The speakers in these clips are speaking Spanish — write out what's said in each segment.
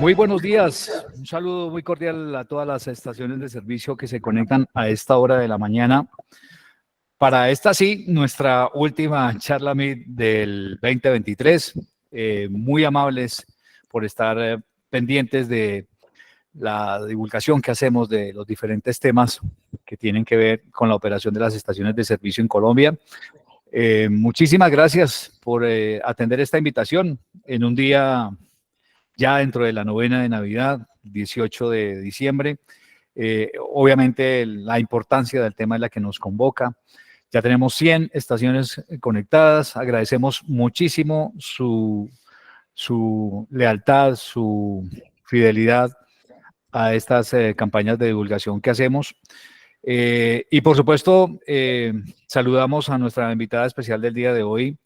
Muy buenos días, un saludo muy cordial a todas las estaciones de servicio que se conectan a esta hora de la mañana. Para esta sí, nuestra última charla Meet del 2023. Muy amables por estar pendientes de la divulgación que hacemos de los diferentes temas que tienen que ver con la operación de las estaciones de servicio en Colombia. Muchísimas gracias por atender esta invitación en un día ya dentro de la novena de Navidad, 18 de diciembre. Obviamente la importancia del tema es la que nos convoca. Ya tenemos 100 estaciones conectadas. Agradecemos muchísimo su lealtad, su fidelidad a estas campañas de divulgación que hacemos. Y por supuesto, saludamos a nuestra invitada especial del día de hoy,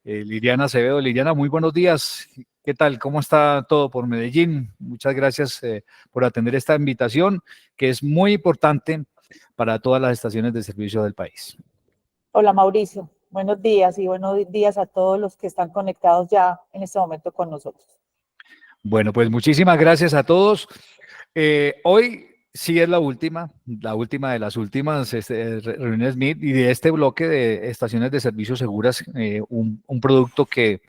Liliana Acevedo. Liliana, muy buenos días. ¿Qué tal? ¿Cómo está todo por Medellín? Muchas gracias por atender esta invitación, que es muy importante para todas las estaciones de servicio del país. Hola Mauricio, buenos días y buenos días a todos los que están conectados ya en este momento con nosotros. Bueno, pues muchísimas gracias a todos. Hoy sí es la última de las últimas reuniones Meet y de este bloque de estaciones de servicio seguras, un producto que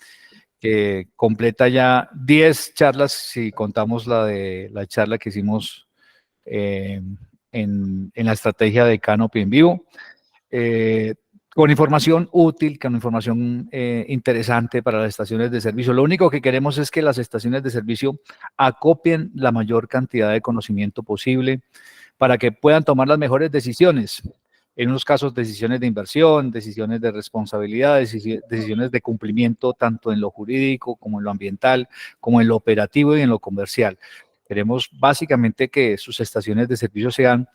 completa ya 10 charlas, si contamos la charla que hicimos en la estrategia de Canopy en vivo, con información útil, con información interesante para las estaciones de servicio. Lo único que queremos es que las estaciones de servicio acopien la mayor cantidad de conocimiento posible para que puedan tomar las mejores decisiones. En unos casos, decisiones de inversión, decisiones de responsabilidad, decisiones de cumplimiento, tanto en lo jurídico como en lo ambiental, como en lo operativo y en lo comercial. Queremos básicamente que sus estaciones de servicio sean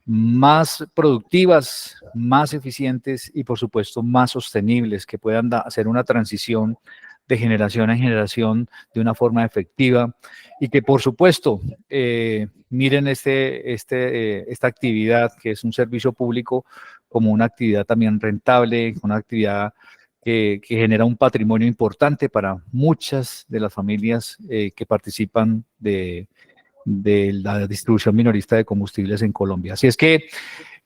más productivas, más eficientes y, por supuesto, más sostenibles, que puedan hacer una transición de generación en generación de una forma efectiva y que, por supuesto, miren esta actividad, que es un servicio público, como una actividad también rentable, una actividad que genera un patrimonio importante para muchas de las familias que participan de la distribución minorista de combustibles en Colombia. Así es que,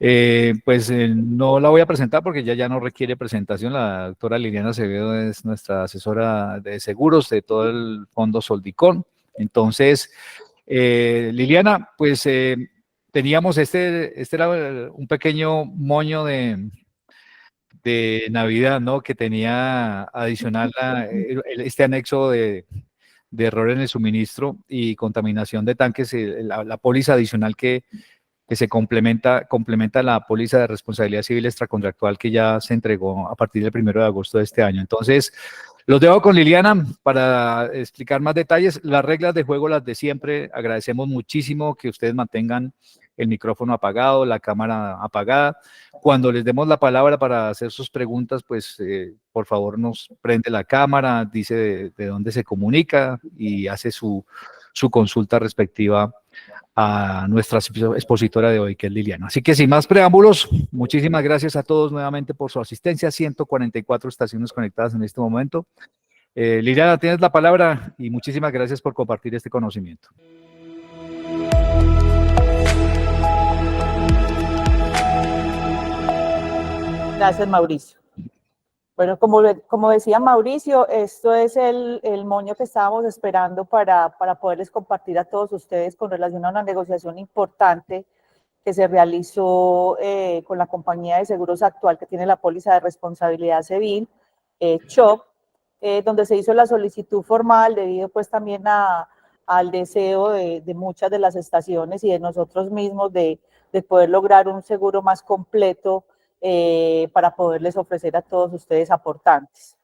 no la voy a presentar porque ya no requiere presentación. La doctora Liliana Acevedo es nuestra asesora de seguros de todo el fondo Soldicón. Entonces, Liliana, pues teníamos este era un pequeño moño de Navidad, ¿no? Que tenía adicional este anexo de error en el suministro y contaminación de tanques, la póliza adicional que se complementa la póliza de responsabilidad civil extracontractual que ya se entregó a partir del 1 de agosto de este año. Entonces, los dejo con Liliana para explicar más detalles. Las reglas de juego, las de siempre. Agradecemos muchísimo que ustedes mantengan el micrófono apagado, la cámara apagada. Cuando les demos la palabra para hacer sus preguntas, pues por favor nos prende la cámara, dice de dónde se comunica y hace su consulta respectiva a nuestra expositora de hoy, que es Liliana. Así que sin más preámbulos, muchísimas gracias a todos nuevamente por su asistencia. 144 estaciones conectadas en este momento. Liliana, tienes la palabra y muchísimas gracias por compartir este conocimiento. Gracias, Mauricio. Bueno, como decía Mauricio, esto es el moño que estábamos esperando para poderles compartir a todos ustedes con relación a una negociación importante que se realizó con la compañía de seguros actual que tiene la póliza de responsabilidad civil, CHOP, donde se hizo la solicitud formal debido pues también al deseo de muchas de las estaciones y de nosotros mismos de poder lograr un seguro más completo para poderles ofrecer a todos ustedes aportantes.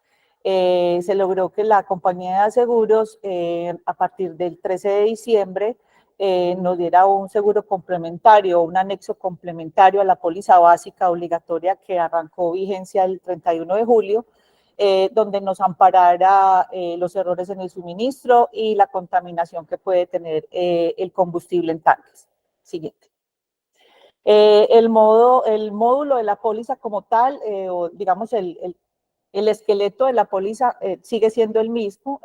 Se logró que la compañía de seguros a partir del 13 de diciembre nos diera un seguro complementario, un anexo complementario a la póliza básica obligatoria que arrancó vigencia el 31 de julio, donde nos amparara los errores en el suministro y la contaminación que puede tener el combustible en tanques. Siguiente. El módulo de la póliza como tal, o digamos el El esqueleto de la póliza sigue siendo el mismo.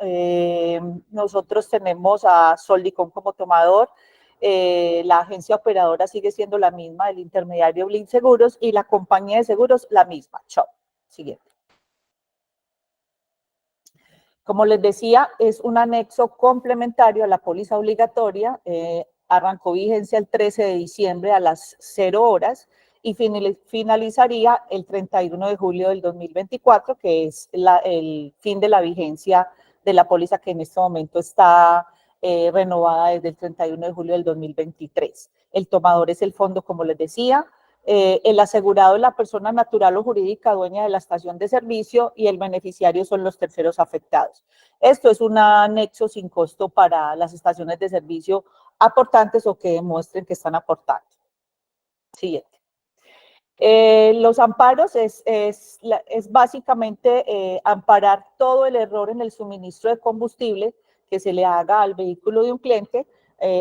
Nosotros tenemos a Soldicom como tomador. La agencia operadora sigue siendo la misma, el intermediario Blin Seguros, y la compañía de seguros la misma, Chubb. Siguiente. Como les decía, es un anexo complementario a la póliza obligatoria. Arrancó vigencia el 13 de diciembre a las 0 horas y finalizaría el 31 de julio del 2024, que es el fin de la vigencia de la póliza que en este momento está renovada desde el 31 de julio del 2023. El tomador es el fondo, como les decía. El asegurado es la persona natural o jurídica dueña de la estación de servicio y el beneficiario son los terceros afectados. Esto es un anexo sin costo para las estaciones de servicio aportantes o que demuestren que están aportando. Siguiente. Los amparos es básicamente amparar todo el error en el suministro de combustible que se le haga al vehículo de un cliente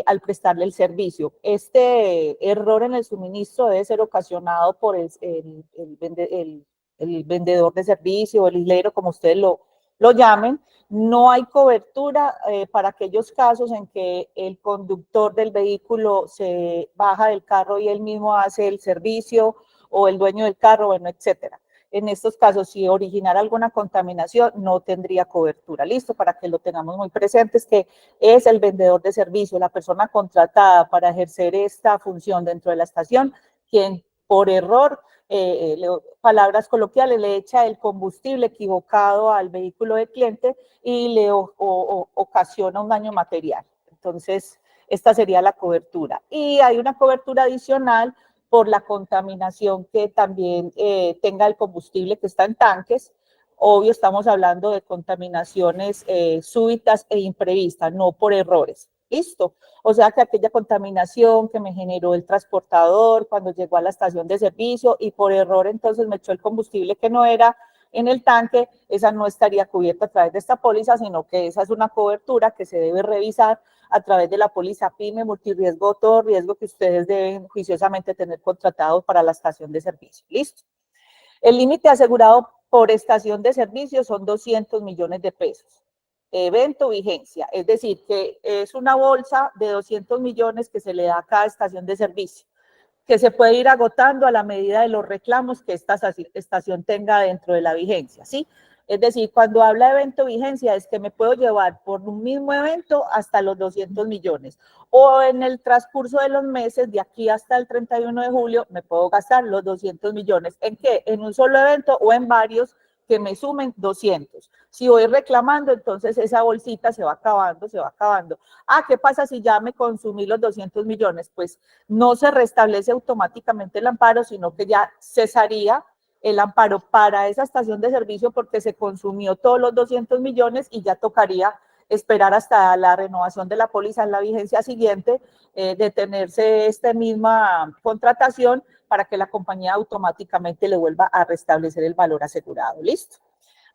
al prestarle el servicio. Este error en el suministro debe ser ocasionado por el vendedor de servicio, el islero, como ustedes lo llamen. No hay cobertura para aquellos casos en que el conductor del vehículo se baja del carro y él mismo hace el servicio, o el dueño del carro, bueno, etcétera. En estos casos, si originara alguna contaminación, no tendría cobertura. Listo, para que lo tengamos muy presentes, que es el vendedor de servicio, la persona contratada para ejercer esta función dentro de la estación, quien por error, palabras coloquiales, le echa el combustible equivocado al vehículo del cliente y le ocasiona un daño material. Entonces, esta sería la cobertura. Y hay una cobertura adicional por la contaminación que también tenga el combustible que está en tanques. Obvio, estamos hablando de contaminaciones súbitas e imprevistas, no por errores. ¿Listo? O sea que aquella contaminación que me generó el transportador cuando llegó a la estación de servicio y por error entonces me echó el combustible que no era en el tanque, esa no estaría cubierta a través de esta póliza, sino que esa es una cobertura que se debe revisar a través de la póliza PYME, multirriesgo, todo riesgo que ustedes deben juiciosamente tener contratado para la estación de servicio. ¿Listo? El límite asegurado por estación de servicio son 200 millones de pesos. Evento, vigencia, es decir, que es una bolsa de 200 millones que se le da a cada estación de servicio, que se puede ir agotando a la medida de los reclamos que esta estación tenga dentro de la vigencia, ¿sí? Es decir, cuando habla de evento vigencia es que me puedo llevar por un mismo evento hasta los 200 millones. O en el transcurso de los meses, de aquí hasta el 31 de julio, me puedo gastar los 200 millones. ¿En qué? En un solo evento o en varios que me sumen 200. Si voy reclamando, entonces esa bolsita se va acabando, se va acabando. Ah, ¿qué pasa si ya me consumí los 200 millones? Pues no se restablece automáticamente el amparo, sino que ya cesaría el amparo para esa estación de servicio porque se consumió todos los 200 millones y ya tocaría esperar hasta la renovación de la póliza en la vigencia siguiente, detenerse esta misma contratación para que la compañía automáticamente le vuelva a restablecer el valor asegurado. ¿Listo?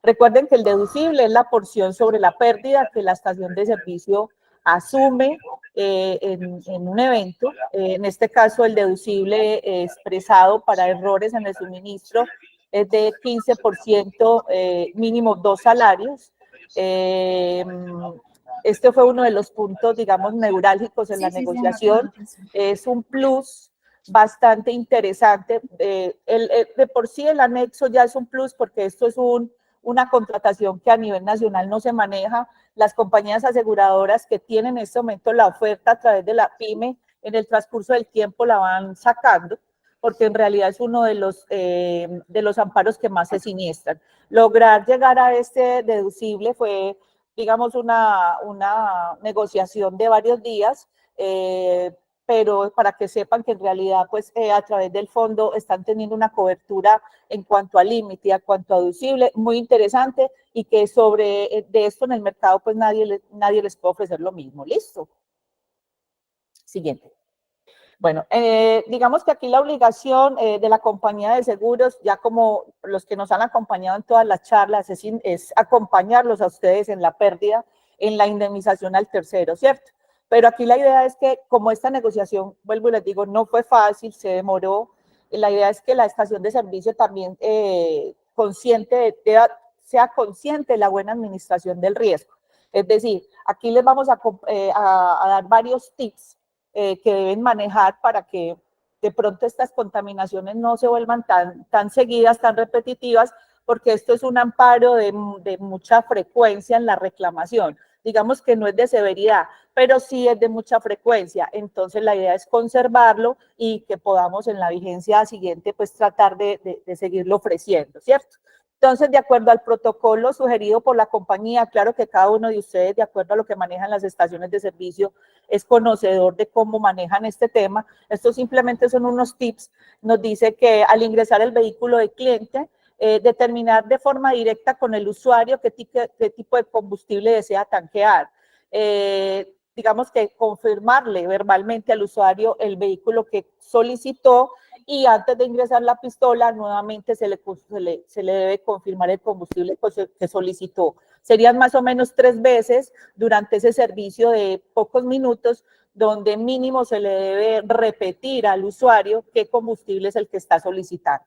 Recuerden que el deducible es la porción sobre la pérdida que la estación de servicio asume en un evento. En este caso, el deducible expresado para errores en el suministro es de 15%, mínimo 2 salarios. Este fue uno de los puntos, digamos, neurálgicos en la negociación. Es un plus bastante interesante. De por sí el anexo ya es un plus porque esto es una contratación que a nivel nacional no se maneja. Las compañías aseguradoras que tienen en este momento la oferta a través de la PYME, en el transcurso del tiempo la van sacando, porque en realidad es uno de los amparos que más se siniestran. Lograr llegar a este deducible fue, digamos, una negociación de varios días, pero para que sepan que en realidad, pues, a través del fondo están teniendo una cobertura en cuanto al límite, a cuanto a deducible, muy interesante, y que sobre de esto en el mercado, pues, nadie les puede ofrecer lo mismo. ¿Listo? Siguiente. Bueno, digamos que aquí la obligación de la compañía de seguros, ya como los que nos han acompañado en todas las charlas, es acompañarlos a ustedes en la pérdida, en la indemnización al tercero, ¿cierto? Pero aquí la idea es que como esta negociación, vuelvo y les digo, no fue fácil, se demoró, la idea es que la estación de servicio también sea consciente de la buena administración del riesgo. Es decir, aquí les vamos a dar varios tips que deben manejar para que de pronto estas contaminaciones no se vuelvan tan seguidas, tan repetitivas, porque esto es un amparo de mucha frecuencia en la reclamación. Digamos que no es de severidad, pero sí es de mucha frecuencia. Entonces la idea es conservarlo y que podamos en la vigencia siguiente pues tratar de seguirlo ofreciendo, ¿cierto? Entonces, de acuerdo al protocolo sugerido por la compañía, claro que cada uno de ustedes, de acuerdo a lo que manejan las estaciones de servicio, es conocedor de cómo manejan este tema. Estos simplemente son unos tips. Nos dice que al ingresar el vehículo del cliente, determinar de forma directa con el usuario qué tipo de combustible desea tanquear. Digamos que confirmarle verbalmente al usuario el vehículo que solicitó, y antes de ingresar la pistola nuevamente se le debe confirmar el combustible que solicitó. Serían más o menos 3 veces durante ese servicio de pocos minutos, donde mínimo se le debe repetir al usuario qué combustible es el que está solicitando.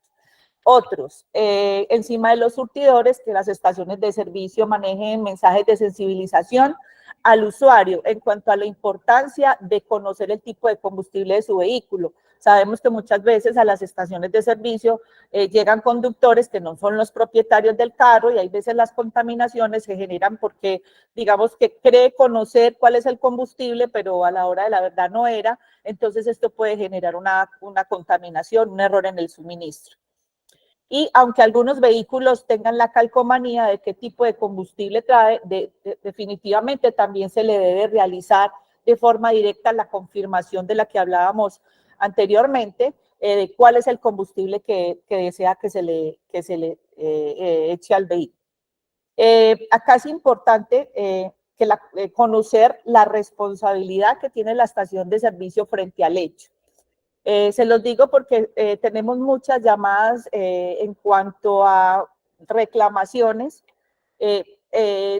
Otros, encima de los surtidores, que las estaciones de servicio manejen mensajes de sensibilización al usuario en cuanto a la importancia de conocer el tipo de combustible de su vehículo. Sabemos que muchas veces a las estaciones de servicio llegan conductores que no son los propietarios del carro, y hay veces las contaminaciones se generan porque, digamos, que cree conocer cuál es el combustible, pero a la hora de la verdad no era. Entonces esto puede generar una contaminación, un error en el suministro. Y aunque algunos vehículos tengan la calcomanía de qué tipo de combustible trae, definitivamente también se le debe realizar de forma directa la confirmación de la que hablábamos anteriormente, de cuál es el combustible que desea que se le eche al vehículo. Acá es importante conocer la responsabilidad que tiene la estación de servicio frente al hecho. Se los digo porque tenemos muchas llamadas en cuanto a reclamaciones,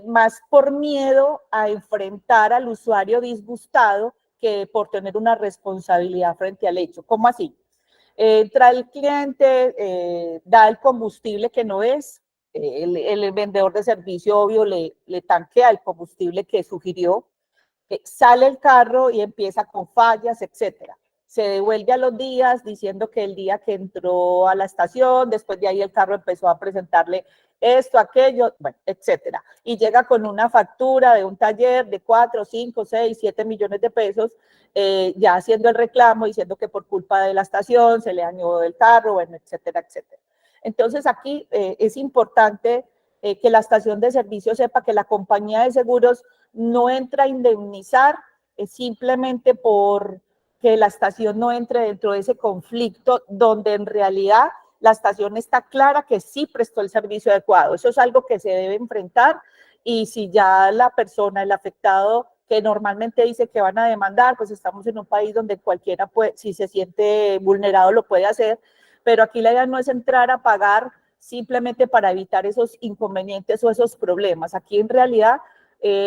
más por miedo a enfrentar al usuario disgustado que por tener una responsabilidad frente al hecho. ¿Cómo así? Entra el cliente, da el combustible que no es, el vendedor de servicio obvio le tanquea el combustible que sugirió, sale el carro y empieza con fallas, etcétera. Se devuelve a los días diciendo que el día que entró a la estación, después de ahí el carro empezó a presentarle esto, aquello, bueno, etcétera. Y llega con una factura de un taller de 4, 5, 6, 7 millones de pesos, ya haciendo el reclamo, diciendo que por culpa de la estación se le dañó el carro, bueno, etcétera, etcétera. Entonces aquí es importante que la estación de servicio sepa que la compañía de seguros no entra a indemnizar simplemente por que la estación no entre dentro de ese conflicto, donde en realidad la estación está clara que sí prestó el servicio adecuado. Eso es algo que se debe enfrentar, y si ya la persona, el afectado, que normalmente dice que van a demandar, pues estamos en un país donde cualquiera puede, si se siente vulnerado, lo puede hacer, pero aquí la idea no es entrar a pagar simplemente para evitar esos inconvenientes o esos problemas. Aquí en realidad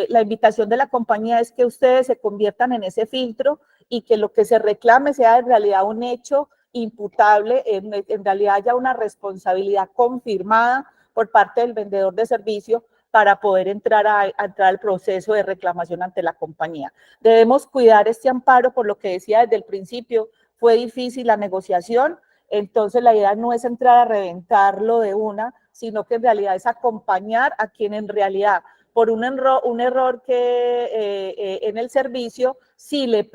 la invitación de la compañía es que ustedes se conviertan en ese filtro y que lo que se reclame sea en realidad un hecho imputable, en realidad haya una responsabilidad confirmada por parte del vendedor de servicio para poder entrar al proceso de reclamación ante la compañía. Debemos cuidar este amparo, por lo que decía desde el principio, fue difícil la negociación, entonces la idea no es entrar a reventarlo de una, sino que en realidad es acompañar a quien en realidad por un error que en el servicio sí le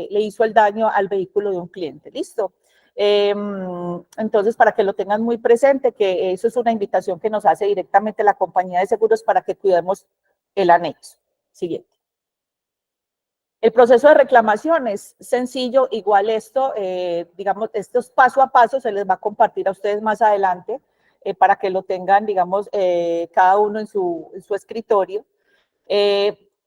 hizo el daño al vehículo de un cliente. ¿Listo? Entonces, para que lo tengan muy presente, que eso es una invitación que nos hace directamente la compañía de seguros para que cuidemos el anexo. Siguiente. El proceso de reclamación es sencillo, igual esto, digamos, estos paso a paso se les va a compartir a ustedes más adelante, para que lo tengan, digamos, cada uno en su escritorio.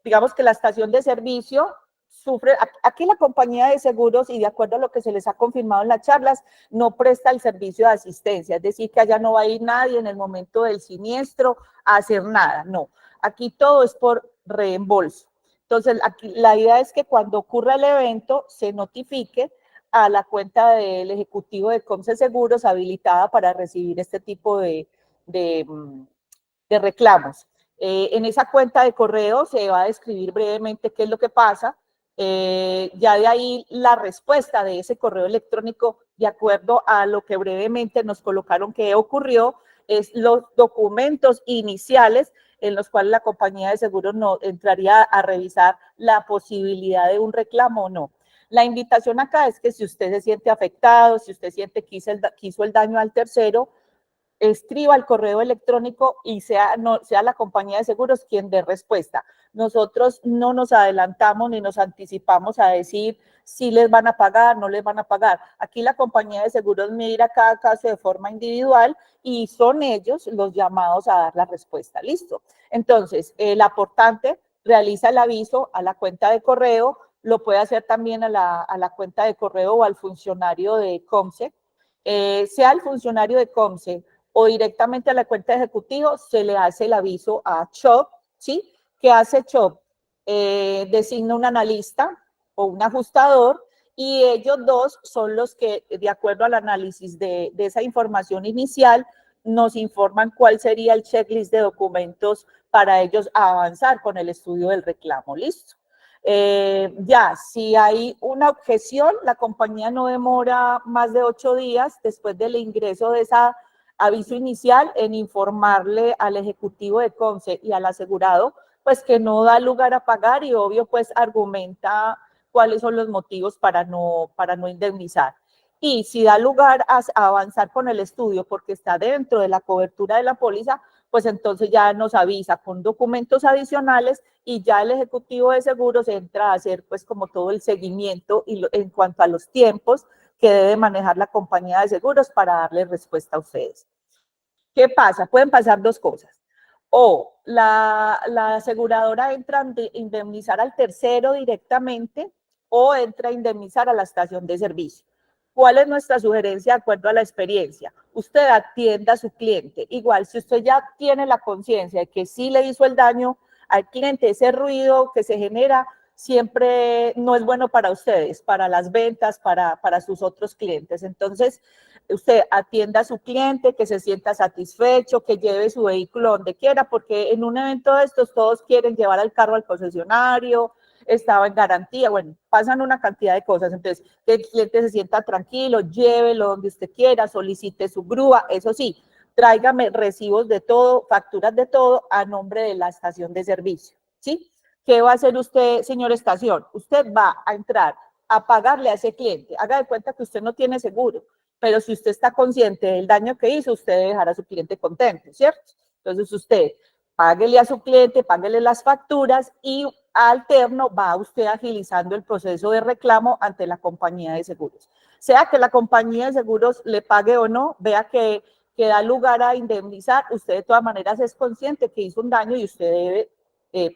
Digamos que la estación de servicio sufre, aquí la compañía de seguros, y de acuerdo a lo que se les ha confirmado en las charlas, no presta el servicio de asistencia, es decir, que allá no va a ir nadie en el momento del siniestro a hacer nada, no. Aquí todo es por reembolso. Entonces, aquí la idea es que cuando ocurra el evento se notifique a la cuenta del ejecutivo de Comce Seguros habilitada para recibir este tipo de de reclamos. En esa cuenta de correo se va a describir brevemente qué es lo que pasa. Ya de ahí la respuesta de ese correo electrónico, de acuerdo a lo que brevemente nos colocaron que ocurrió, es los documentos iniciales en los cuales la compañía de seguros no entraría a revisar la posibilidad de un reclamo o no. La invitación acá es que si usted se siente afectado, si usted siente que hizo el daño al tercero, escriba el correo electrónico y sea la compañía de seguros quien dé respuesta. Nosotros no nos adelantamos ni nos anticipamos a decir si les van a pagar, no les van a pagar. Aquí la compañía de seguros mira cada caso de forma individual y son ellos los llamados a dar la respuesta. Listo. Entonces, el aportante realiza el aviso a la cuenta de correo, lo puede hacer también a la cuenta de correo o al funcionario de COMSE. Sea el funcionario de COMSE o directamente a la cuenta de ejecutivo, se le hace el aviso a CHOP, ¿sí? ¿Qué hace CHOP? Designa un analista o un ajustador y ellos dos son los que, de acuerdo al análisis de esa información inicial, nos informan cuál sería el checklist de documentos para ellos avanzar con el estudio del reclamo. ¿Listo? Ya, si hay una objeción, la compañía no demora más de 8 días después del ingreso de esa aviso inicial en informarle al ejecutivo de COMSE y al asegurado, pues que no da lugar a pagar y obvio pues argumenta cuáles son los motivos para no indemnizar. Y si da lugar a avanzar con el estudio porque está dentro de la cobertura de la póliza, pues entonces ya nos avisa con documentos adicionales y ya el ejecutivo de seguros entra a hacer pues como todo el seguimiento y en cuanto a los tiempos que debe manejar la compañía de seguros para darle respuesta a ustedes. ¿Qué pasa? Pueden pasar dos cosas. O la aseguradora entra a indemnizar al tercero directamente o entra a indemnizar a la estación de servicio. ¿Cuál es nuestra sugerencia de acuerdo a la experiencia? Usted atienda a su cliente. Igual, si usted ya tiene la conciencia de que sí le hizo el daño al cliente, ese ruido que se genera siempre no es bueno para ustedes, para las ventas, para sus otros clientes. Entonces, usted atienda a su cliente, que se sienta satisfecho, que lleve su vehículo donde quiera, porque en un evento de estos todos quieren llevar el carro al concesionario, estaba en garantía, bueno, pasan una cantidad de cosas, entonces que el cliente se sienta tranquilo, llévelo donde usted quiera, solicite su grúa, eso sí, tráigame recibos de todo, facturas de todo a nombre de la estación de servicio, ¿sí? ¿Qué va a hacer usted, señor estación? Usted va a entrar a pagarle a ese cliente, haga de cuenta que usted no tiene seguro, pero si usted está consciente del daño que hizo, usted debe dejar a su cliente contento, ¿cierto? Entonces usted páguele a su cliente, páguele las facturas y alterno va usted agilizando el proceso de reclamo ante la compañía de seguros. Sea que la compañía de seguros le pague o no, vea que da lugar a indemnizar, usted de todas maneras es consciente que hizo un daño y usted debe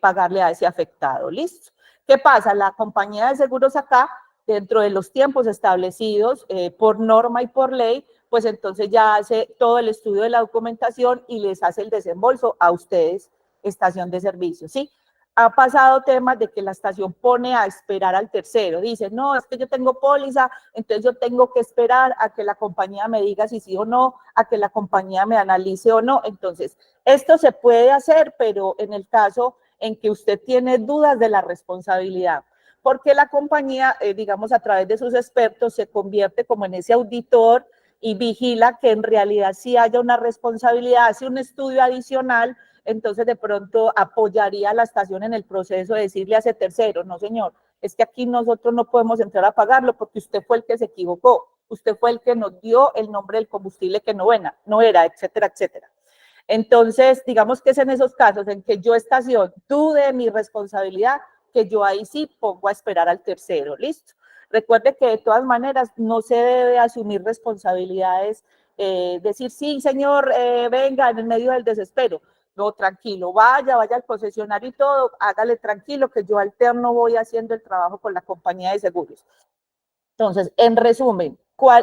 pagarle a ese afectado. ¿Listo? ¿Qué pasa? La compañía de seguros acá, dentro de los tiempos establecidos por norma y por ley, pues entonces ya hace todo el estudio de la documentación y les hace el desembolso a ustedes, estación de servicio, ¿sí? Ha pasado temas de que la estación pone a esperar al tercero, dice, no, es que yo tengo póliza, entonces yo tengo que esperar a que la compañía me diga si sí o no, a que la compañía me analice o no, entonces esto se puede hacer, pero en el caso en que usted tiene dudas de la responsabilidad, porque la compañía, digamos, a través de sus expertos se convierte como en ese auditor y vigila que en realidad sí haya una responsabilidad, hace un estudio adicional, entonces de pronto apoyaría a la estación en el proceso de decirle a ese tercero, no señor, es que aquí nosotros no podemos entrar a pagarlo porque usted fue el que se equivocó, usted fue el que nos dio el nombre del combustible que no era, etcétera, etcétera. Entonces, digamos que es en esos casos en que yo estación dude de mi responsabilidad, que yo ahí sí pongo a esperar al tercero, ¿listo? Recuerde que de todas maneras no se debe asumir responsabilidades, decir, sí, señor, venga, en el medio del desespero. No, tranquilo, vaya al concesionario y todo, hágale tranquilo que yo alterno voy haciendo el trabajo con la compañía de seguros. Entonces, en resumen,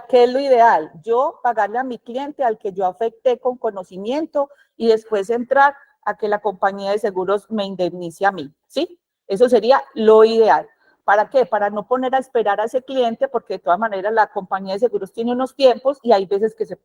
¿qué es lo ideal? Yo pagarle a mi cliente al que yo afecté con conocimiento y después entrar a que la compañía de seguros me indemnice a mí, ¿sí? Eso sería lo ideal. ¿Para qué? Para no poner a esperar a ese cliente, porque de todas maneras la compañía de seguros tiene unos tiempos y hay veces que se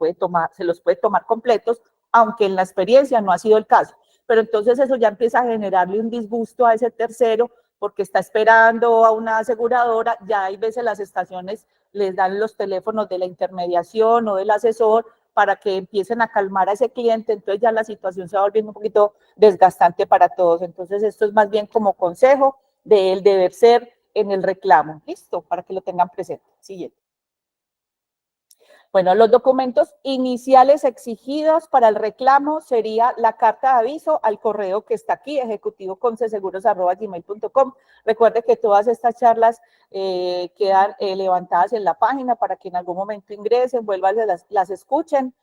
los puede tomar completos aunque en la experiencia no ha sido el caso. Pero entonces eso ya empieza a generarle un disgusto a ese tercero porque está esperando a una aseguradora. Ya hay veces las estaciones les dan los teléfonos de la intermediación o del asesor para que empiecen a calmar a ese cliente, entonces ya la situación se va volviendo un poquito desgastante para todos. Entonces esto es más bien como consejo del deber ser en el reclamo. Listo, para que lo tengan presente. Siguiente. Bueno, los documentos iniciales exigidos para el reclamo sería la carta de aviso al correo que está aquí, ejecutivoconceseguros@gmail.com. Recuerde que todas estas charlas quedan levantadas en la página para que en algún momento ingresen, vuelvan, las escuchen,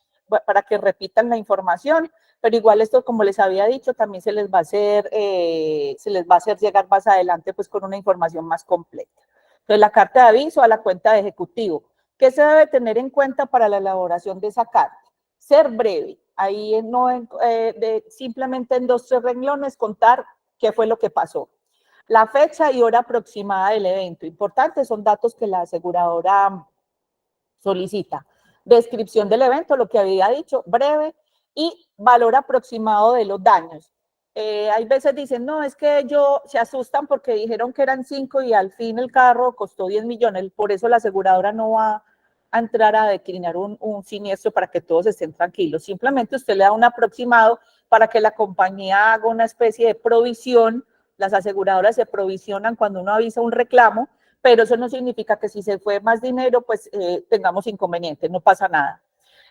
para que repitan la información, pero igual esto, como les había dicho, también se les va a hacer llegar más adelante pues con una información más completa. Entonces, la carta de aviso a la cuenta de ejecutivo. ¿Qué se debe tener en cuenta para la elaboración de esa carta? Ser breve, ahí no simplemente en 2 o 3 renglones contar qué fue lo que pasó. La fecha y hora aproximada del evento, importante, son datos que la aseguradora solicita. Descripción del evento, lo que había dicho, breve, y valor aproximado de los daños. Hay veces dicen, no, es que se asustan porque dijeron que eran 5 y al fin el carro costó 10 millones, por eso la aseguradora no va a entrar a declinar un siniestro para que todos estén tranquilos. Simplemente usted le da un aproximado para que la compañía haga una especie de provisión. Las aseguradoras se provisionan cuando uno avisa un reclamo, pero eso no significa que si se fue más dinero, pues tengamos inconvenientes, no pasa nada.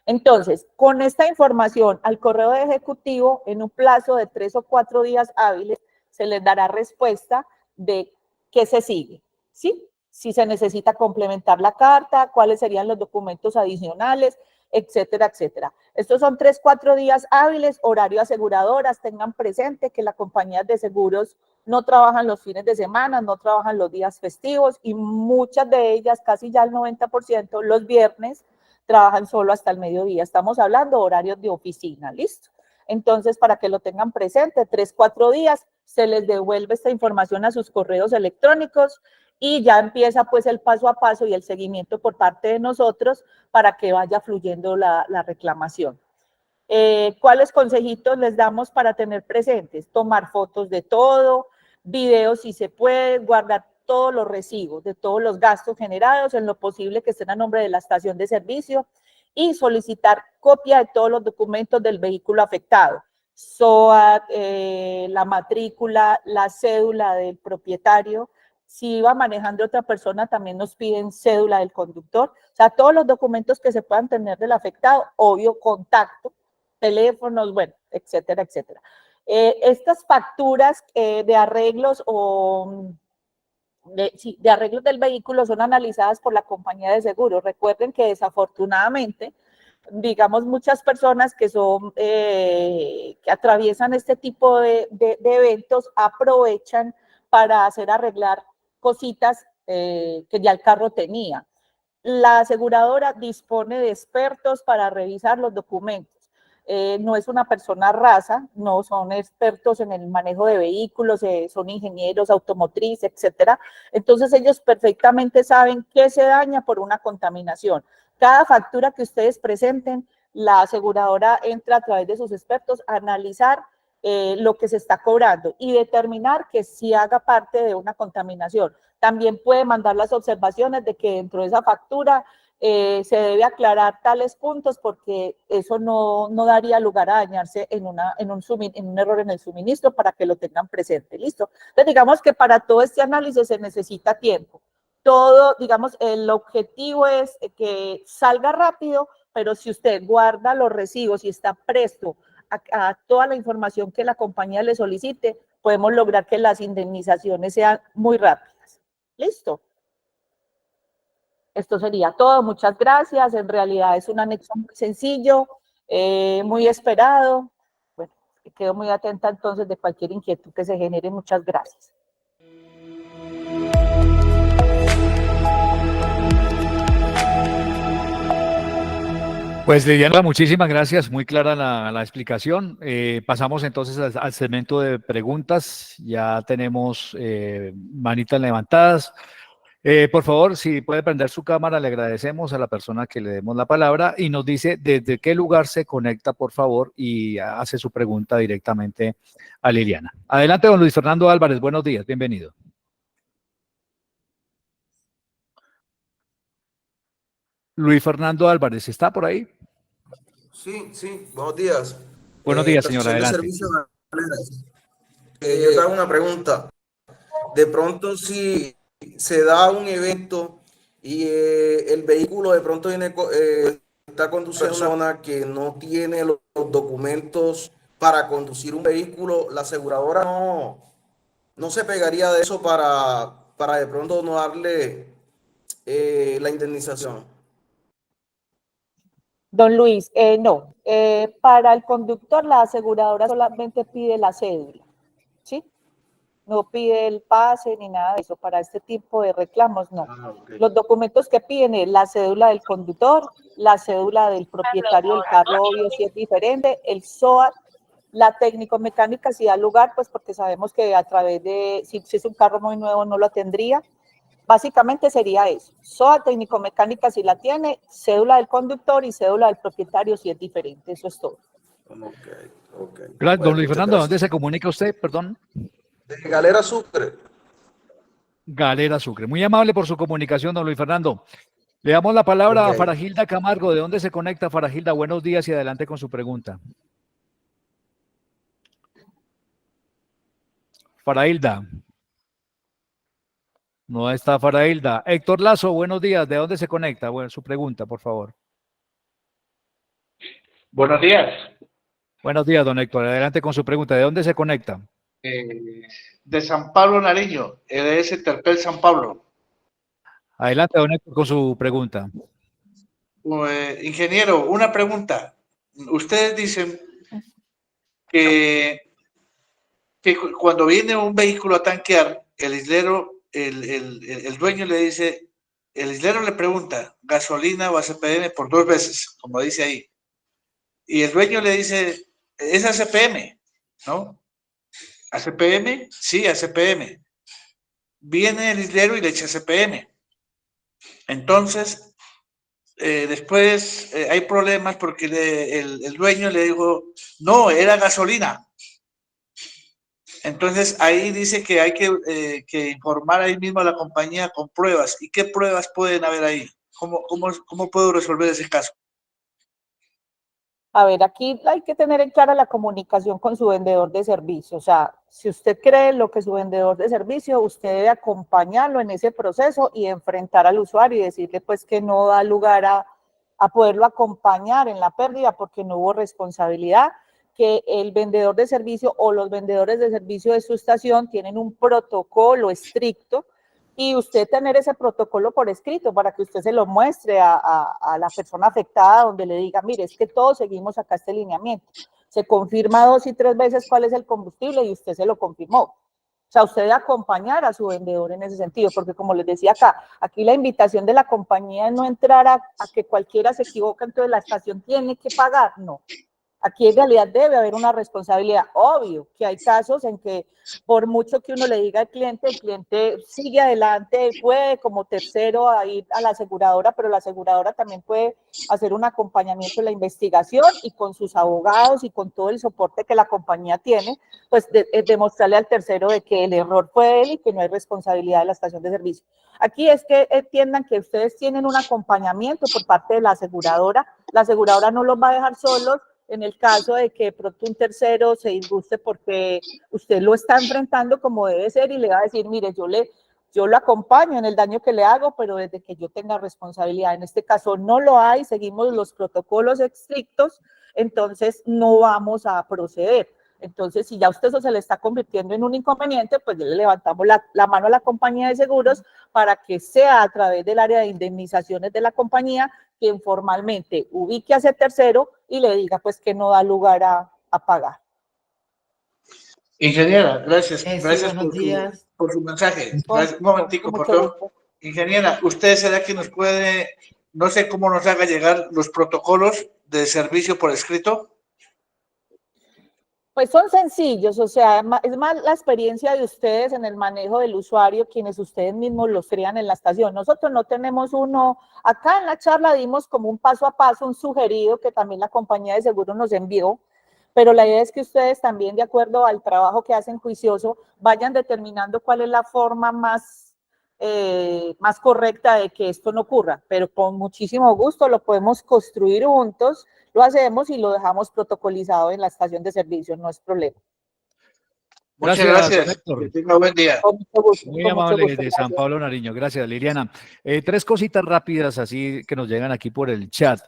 Entonces, con esta información al correo de ejecutivo, en un plazo de 3 o 4 días hábiles, se les dará respuesta de qué se sigue, ¿sí? Si se necesita complementar la carta, cuáles serían los documentos adicionales, etcétera, etcétera. Estos son 3 o 4 días hábiles, horario aseguradoras, tengan presente que las compañías de seguros no trabajan los fines de semana, no trabajan los días festivos y muchas de ellas, casi ya el 90%, los viernes, trabajan solo hasta el mediodía. Estamos hablando de horarios de oficina, ¿listo? Entonces, para que lo tengan presente, 3 o 4 días, se les devuelve esta información a sus correos electrónicos y ya empieza pues el paso a paso y el seguimiento por parte de nosotros para que vaya fluyendo la reclamación. ¿Cuáles consejitos les damos para tener presentes? Tomar fotos de todo, videos si se puede, guardar todos los recibos de todos los gastos generados, en lo posible que estén a nombre de la estación de servicio, y solicitar copia de todos los documentos del vehículo afectado, SOAT, la matrícula, la cédula del propietario. Si iba manejando otra persona, también nos piden cédula del conductor, o sea, todos los documentos que se puedan tener del afectado, obvio, contacto, teléfonos, bueno, etcétera, etcétera. Estas facturas de arreglos o de arreglos del vehículo son analizadas por la compañía de seguros. Recuerden que desafortunadamente, digamos, muchas personas que son, que atraviesan este tipo de eventos aprovechan para hacer arreglar cositas que ya el carro tenía. La aseguradora dispone de expertos para revisar los documentos. No es una persona raza, no son expertos en el manejo de vehículos, son ingenieros automotriz, etcétera. Entonces ellos perfectamente saben qué se daña por una contaminación. Cada factura que ustedes presenten, la aseguradora entra a través de sus expertos a analizar lo que se está cobrando y determinar que sí haga parte de una contaminación. También puede mandar las observaciones de que dentro de esa factura se debe aclarar tales puntos porque eso no daría lugar a dañarse en un error en el suministro, para que lo tengan presente. ¿Listo? Entonces, digamos que para todo este análisis se necesita tiempo. Todo, digamos, el objetivo es que salga rápido, pero si usted guarda los recibos y está presto a toda la información que la compañía le solicite, podemos lograr que las indemnizaciones sean muy rápidas. ¿Listo? Esto sería todo, muchas gracias. En realidad es un anexo muy sencillo, muy esperado. Bueno, quedo muy atenta entonces de cualquier inquietud que se genere. Muchas gracias. Pues Liliana, muchísimas gracias, muy clara la explicación. Pasamos entonces al segmento de preguntas. Ya tenemos manitas levantadas. Por favor, si puede prender su cámara, le agradecemos a la persona que le demos la palabra y nos dice desde qué lugar se conecta, por favor, y hace su pregunta directamente a Liliana. Adelante, don Luis Fernando Álvarez, buenos días, bienvenido. Luis Fernando Álvarez, ¿está por ahí? Sí, buenos días. Buenos días, señor, Estación de adelante. servicio Galeras. Yo te hago una pregunta. De pronto, si se da un evento y el vehículo de pronto está conduciendo una persona que no tiene los documentos para conducir un vehículo, la aseguradora no se pegaría de eso para de pronto no darle la indemnización. Don Luis, no. Para el conductor, la aseguradora solamente pide la cédula, ¿sí? No pide el pase ni nada de eso. Para este tipo de reclamos, no. Okay. Los documentos que piden es la cédula del conductor, la cédula del propietario del carro, obvio, si es diferente, el SOAT, la técnico-mecánica, si da lugar, pues porque sabemos que a través de, si es un carro muy nuevo, no lo tendría. Básicamente sería eso. SOAT, técnico-mecánica, si la tiene, cédula del conductor y cédula del propietario, si es diferente. Eso es todo. Okay. Claro, don Luis Fernando, ¿dónde se comunica usted, perdón? De Galera Sucre. Galera Sucre. Muy amable por su comunicación, don Luis Fernando. Le damos la palabra a Faragilda Camargo. ¿De dónde se conecta Faragilda? Buenos días y adelante con su pregunta. Faragilda. No está Faragilda. Héctor Lazo, buenos días. ¿De dónde se conecta? Bueno, su pregunta, por favor. Buenos días. Buenos días, don Héctor. Adelante con su pregunta. ¿De dónde se conecta? De San Pablo, Nariño, EDS Terpel San Pablo. Adelante, don Héctor, con su pregunta. Ingeniero, una pregunta. Ustedes dicen que cuando viene un vehículo a tanquear, el islero, el dueño le dice, el islero le pregunta gasolina o ACPM por 2 veces, como dice ahí. Y el dueño le dice, es ACPM, ¿no? ¿ACPM? Sí, ACPM. Viene el islero y le echa ACPM. Entonces, después hay problemas porque el dueño le dijo, no, era gasolina. Entonces, ahí dice que hay que informar ahí mismo a la compañía con pruebas. ¿Y qué pruebas pueden haber ahí? ¿Cómo puedo resolver ese caso? A ver, aquí hay que tener en clara la comunicación con su vendedor de servicio. O sea, si usted cree lo que su vendedor de servicio, usted debe acompañarlo en ese proceso y enfrentar al usuario y decirle pues que no da lugar a poderlo acompañar en la pérdida porque no hubo responsabilidad, que el vendedor de servicio o los vendedores de servicio de su estación tienen un protocolo estricto y usted tener ese protocolo por escrito para que usted se lo muestre a la persona afectada, donde le diga, mire, es que todos seguimos acá este lineamiento. Se confirma 2 y 3 veces cuál es el combustible y usted se lo confirmó. O sea, usted debe acompañar a su vendedor en ese sentido, porque como les decía acá, aquí la invitación de la compañía es no entrar a que cualquiera se equivoque, entonces la estación tiene que pagar, no. Aquí en realidad debe haber una responsabilidad. Obvio que hay casos en que por mucho que uno le diga al cliente, el cliente sigue adelante, puede como tercero a ir a la aseguradora, pero la aseguradora también puede hacer un acompañamiento en la investigación y con sus abogados y con todo el soporte que la compañía tiene, pues demostrarle al tercero de que el error fue de él y que no hay responsabilidad de la estación de servicio. Aquí es que entiendan que ustedes tienen un acompañamiento por parte de la aseguradora no los va a dejar solos, en el caso de que pronto un tercero se disguste porque usted lo está enfrentando como debe ser y le va a decir, mire, yo lo acompaño en el daño que le hago, pero desde que yo tenga responsabilidad. En este caso no lo hay, seguimos los protocolos estrictos, entonces no vamos a proceder. Entonces, si ya usted eso se le está convirtiendo en un inconveniente, pues le levantamos la mano a la compañía de seguros para que sea a través del área de indemnizaciones de la compañía quien formalmente ubique a ese tercero y le diga pues que no da lugar a pagar. Ingeniera, gracias por su mensaje. Un momentico, por favor. Ingeniera, ¿usted será que nos puede, no sé cómo nos haga llegar los protocolos de servicio por escrito? Pues son sencillos, o sea, es más la experiencia de ustedes en el manejo del usuario, quienes ustedes mismos los crean en la estación. Nosotros no tenemos uno, acá en la charla dimos como un paso a paso, un sugerido que también la compañía de seguros nos envió, pero la idea es que ustedes también, de acuerdo al trabajo que hacen juicioso, vayan determinando cuál es la forma más correcta de que esto no ocurra, pero con muchísimo gusto lo podemos construir juntos, lo hacemos y lo dejamos protocolizado en la estación de servicio, no es problema. Muchas Gracias, don gracias. Héctor. Que tenga buen día. Con mucho gusto. Muy Con mucho amable gusto, de San gracias. Pablo Nariño. Gracias, Liliana. Tres cositas rápidas así que nos llegan aquí por el chat.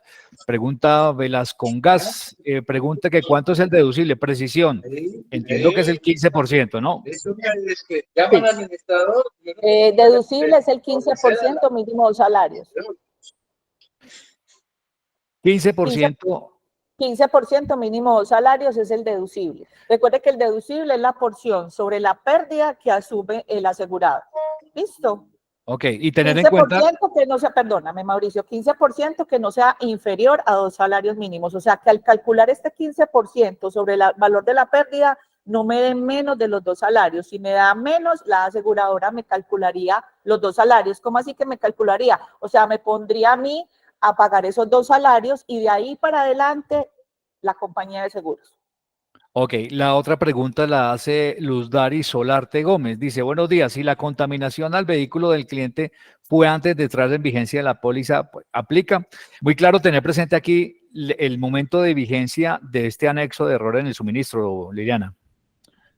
Pregunta Velascongas, pregunta que cuánto es el deducible. Precisión. Entiendo que es el 15%, ¿no? Eso es que llaman al administrador. Deducible es el 15% mínimo de salarios. 15%. 15% mínimo de salarios es el deducible. Recuerde que el deducible es la porción sobre la pérdida que asume el asegurado. ¿Listo? Ok, y tener en cuenta... 15% que no sea, perdóname Mauricio, 15% que no sea inferior a 2 salarios mínimos. O sea que al calcular este 15% sobre el valor de la pérdida, no me den menos de los 2 salarios. Si me da menos, la aseguradora me calcularía los 2 salarios. ¿Cómo así que me calcularía? O sea, me pondría a mí a pagar esos 2 salarios y de ahí para adelante la compañía de seguros. Ok, la otra pregunta la hace Luz Dari Solarte Gómez. Dice, buenos días, si la contaminación al vehículo del cliente fue antes de entrar en vigencia de la póliza, pues, ¿aplica? Muy claro tener presente aquí el momento de vigencia de este anexo de error en el suministro, Liliana.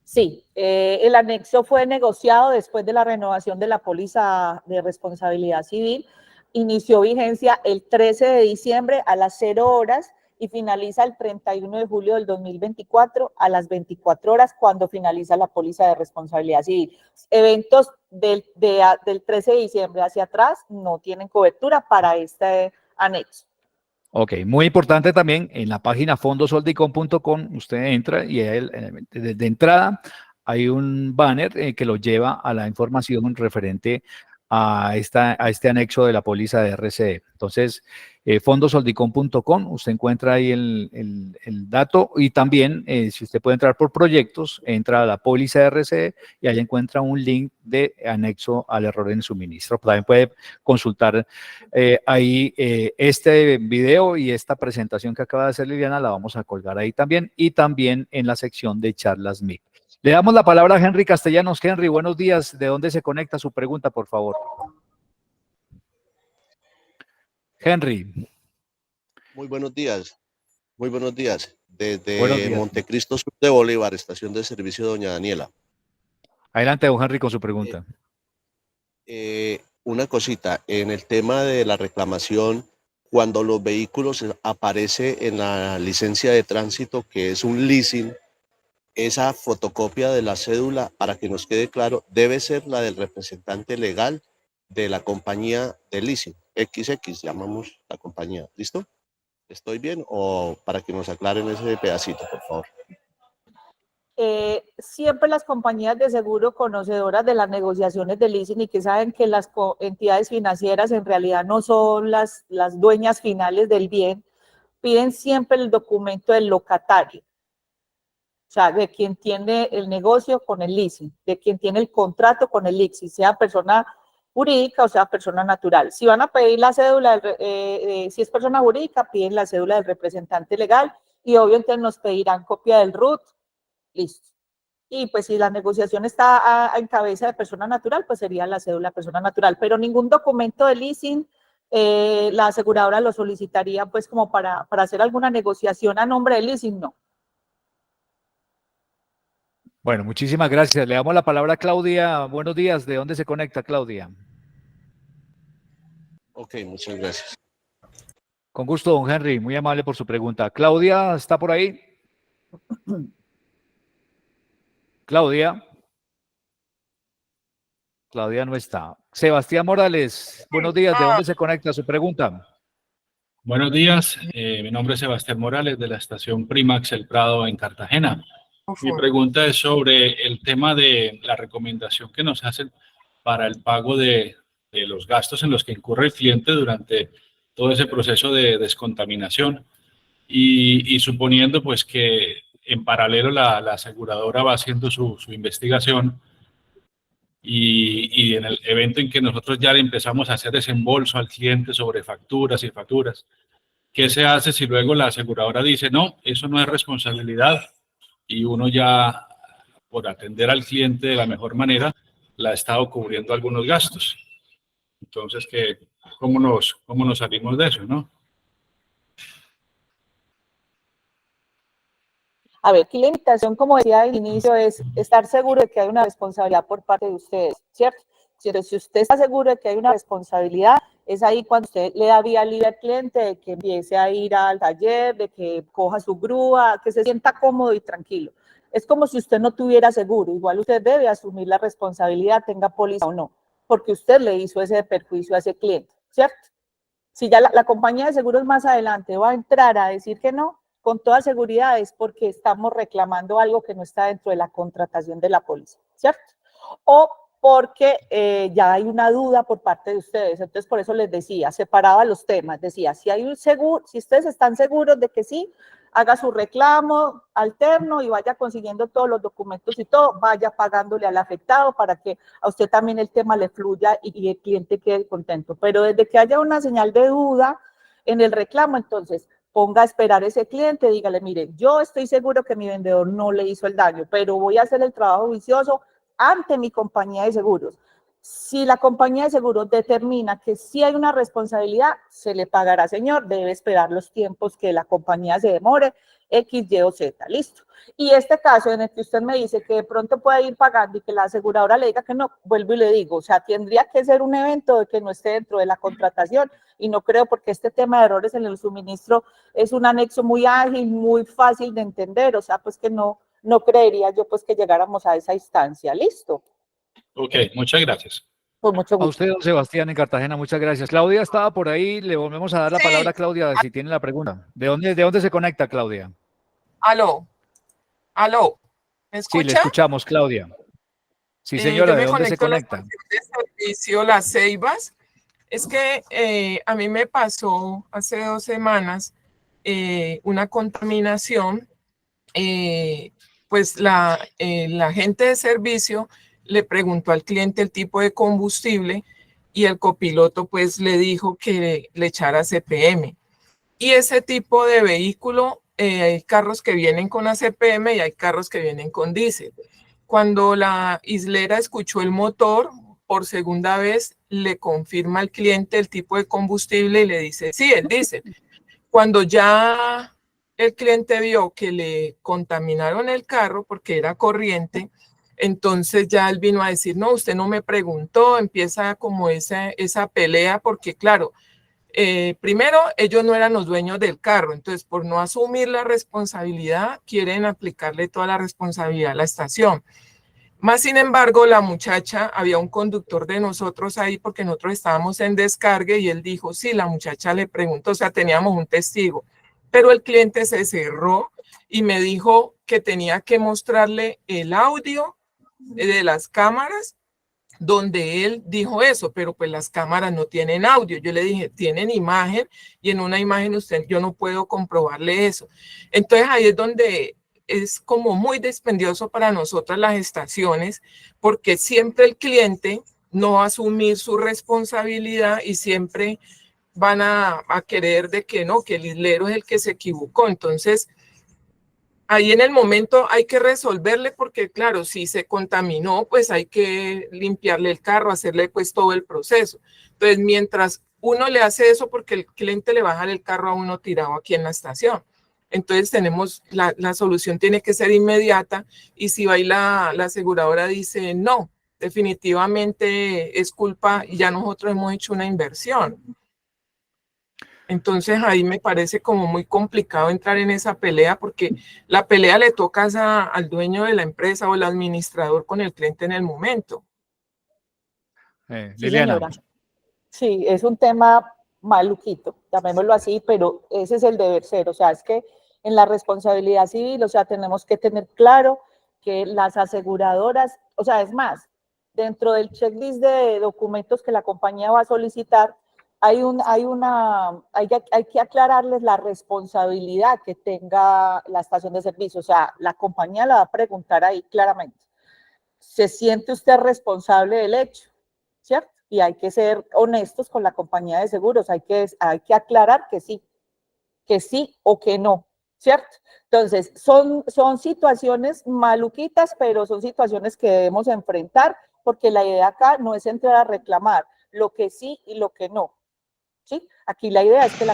Sí, el anexo fue negociado después de la renovación de la póliza de responsabilidad civil. Inició vigencia el 13 de diciembre a las 0 horas y finaliza el 31 de julio del 2024 a las 24 horas cuando finaliza la póliza de responsabilidad civil. Eventos del 13 de diciembre hacia atrás no tienen cobertura para este anexo. Ok, muy importante también, en la página fondosoldicom.com usted entra y de entrada hay un banner que lo lleva a la información referente a este anexo de la póliza de RCE. Entonces, fondosoldicom.com, usted encuentra ahí el dato y también, si usted puede entrar por proyectos, entra a la póliza de RCE y ahí encuentra un link de anexo al error en suministro. También puede consultar ahí este video y esta presentación que acaba de hacer Liliana, la vamos a colgar ahí también y también en la sección de charlas MIC. Le damos la palabra a Henry Castellanos. Henry, buenos días. ¿De dónde se conecta su pregunta, por favor? Henry. Muy buenos días. Muy buenos días. Desde Buenos días. Montecristo Sur de Bolívar, estación de servicio Doña Daniela. Adelante, don Henry, con su pregunta. Una cosita, en el tema de la reclamación, cuando los vehículos aparece en la licencia de tránsito, que es un leasing, esa fotocopia de la cédula, para que nos quede claro, debe ser la del representante legal de la compañía de leasing. XX llamamos la compañía. ¿Listo? ¿Estoy bien? O para que nos aclaren ese pedacito, por favor. Siempre las compañías de seguro conocedoras de las negociaciones de leasing y que saben que las entidades financieras en realidad no son las dueñas finales del bien, piden siempre el documento del locatario. O sea, de quien tiene el negocio con el leasing, de quien tiene el contrato con el leasing, sea persona jurídica o sea persona natural. Si van a pedir la cédula, si es persona jurídica, piden la cédula del representante legal y obviamente nos pedirán copia del RUT. Listo. Y pues si la negociación está en cabeza de persona natural, pues sería la cédula de persona natural, pero ningún documento de leasing la aseguradora lo solicitaría pues como para hacer alguna negociación a nombre del leasing, no. Bueno, muchísimas gracias. Le damos la palabra a Claudia. Buenos días. ¿De dónde se conecta, Claudia? Ok, muchas gracias. Con gusto, don Henry. Muy amable por su pregunta. Claudia, ¿está por ahí? Claudia. Claudia no está. Sebastián Morales, buenos días. ¿De dónde se conecta su pregunta? Buenos días, mi nombre es Sebastián Morales de la estación Primax El Prado en Cartagena. Mi pregunta es sobre el tema de la recomendación que nos hacen para el pago de los gastos en los que incurre el cliente durante todo ese proceso de descontaminación y suponiendo pues que en paralelo la aseguradora va haciendo su investigación y en el evento en que nosotros ya le empezamos a hacer desembolso al cliente sobre facturas y facturas, ¿qué se hace si luego la aseguradora dice, no, eso no es responsabilidad y uno ya, por atender al cliente de la mejor manera, la ha estado cubriendo algunos gastos? Entonces, ¿cómo nos salimos de eso, no? A ver, aquí la invitación, como decía al inicio, es estar seguro de que hay una responsabilidad por parte de ustedes, ¿cierto? Si usted está seguro de que hay una responsabilidad, es ahí cuando usted le da vía libre al cliente de que empiece a ir al taller, de que coja su grúa, que se sienta cómodo y tranquilo. Es como si usted no tuviera seguro. Igual usted debe asumir la responsabilidad, tenga póliza o no, porque usted le hizo ese perjuicio a ese cliente, ¿cierto? Si ya la compañía de seguros más adelante va a entrar a decir que no, con toda seguridad es porque estamos reclamando algo que no está dentro de la contratación de la póliza, ¿cierto? O porque ya hay una duda por parte de ustedes. Entonces, por eso les decía, separaba los temas. Decía, si hay un seguro, si ustedes están seguros de que sí, haga su reclamo alterno y vaya consiguiendo todos los documentos y todo, vaya pagándole al afectado para que a usted también el tema le fluya y el cliente quede contento. Pero desde que haya una señal de duda en el reclamo, entonces ponga a esperar a ese cliente, dígale, mire, yo estoy seguro que mi vendedor no le hizo el daño, pero voy a hacer el trabajo vicioso ante mi compañía de seguros. Si la compañía de seguros determina que sí hay una responsabilidad, se le pagará, señor, debe esperar los tiempos que la compañía se demore, X, Y o Z, listo. Y este caso en el que usted me dice que de pronto puede ir pagando y que la aseguradora le diga que no, vuelvo y le digo, o sea, tendría que ser un evento de que no esté dentro de la contratación y no creo porque este tema de errores en el suministro es un anexo muy ágil, muy fácil de entender, o sea, pues que no creería yo pues que llegáramos a esa instancia, listo. Ok, muchas gracias. Con mucho A gusto. usted, don Sebastián, en Cartagena, muchas gracias. Claudia estaba por ahí, le volvemos a dar la palabra a Claudia si tiene la pregunta. ¿De dónde se conecta, Claudia? Aló, ¿me Sí, le escucha? escuchamos, Claudia. Sí, Yo señora, ¿de me dónde se conecto a la conecta? estación de servicio Las Ceibas. Es que a mí me pasó hace 2 semanas una contaminación. Pues la gente de servicio le preguntó al cliente el tipo de combustible y el copiloto pues le dijo que le echara CPM. Y ese tipo de vehículo, hay carros que vienen con ACPM y hay carros que vienen con diésel. Cuando la islera escuchó el motor, por segunda vez le confirma al cliente el tipo de combustible y le dice, sí, el diésel. Cuando ya el cliente vio que le contaminaron el carro porque era corriente, entonces ya él vino a decir, no, usted no me preguntó, empieza como esa pelea porque claro, primero, ellos no eran los dueños del carro, entonces por no asumir la responsabilidad, quieren aplicarle toda la responsabilidad a la estación. Más sin embargo, la muchacha, había un conductor de nosotros ahí porque nosotros estábamos en descargue y él dijo, sí, la muchacha le preguntó, o sea, teníamos un testigo, pero el cliente se cerró y me dijo que tenía que mostrarle el audio de las cámaras donde él dijo eso, pero pues las cámaras no tienen audio. Yo le dije, tienen imagen y en una imagen yo no puedo comprobarle eso. Entonces ahí es donde es como muy dispendioso para nosotras las estaciones, porque siempre el cliente no va a asumir su responsabilidad y siempre van a querer de que no, que el islero es el que se equivocó. Entonces, ahí en el momento hay que resolverle porque, claro, si se contaminó, pues hay que limpiarle el carro, hacerle pues todo el proceso. Entonces, mientras uno le hace eso porque el cliente le va a dejar el carro a uno tirado aquí en la estación. Entonces, tenemos, la solución tiene que ser inmediata y si va y la aseguradora dice, no, definitivamente es culpa y ya nosotros hemos hecho una inversión. Entonces ahí me parece como muy complicado entrar en esa pelea porque la pelea le toca al dueño de la empresa o el administrador con el cliente en el momento. Sí, Liliana. señora. Sí, es un tema maluquito, llamémoslo así, pero ese es el deber ser. O sea, es que en la responsabilidad civil, o sea, tenemos que tener claro que las aseguradoras, o sea, es más, dentro del checklist de documentos que la compañía va a solicitar, hay que aclararles la responsabilidad que tenga la estación de servicio. O sea, la compañía la va a preguntar ahí claramente. ¿Se siente usted responsable del hecho? ¿Cierto? Y hay que ser honestos con la compañía de seguros. Hay que aclarar que sí o que no, ¿cierto? Entonces, son situaciones maluquitas, pero son situaciones que debemos enfrentar, porque la idea acá no es entrar a reclamar lo que sí y lo que no, ¿sí? Aquí la idea es que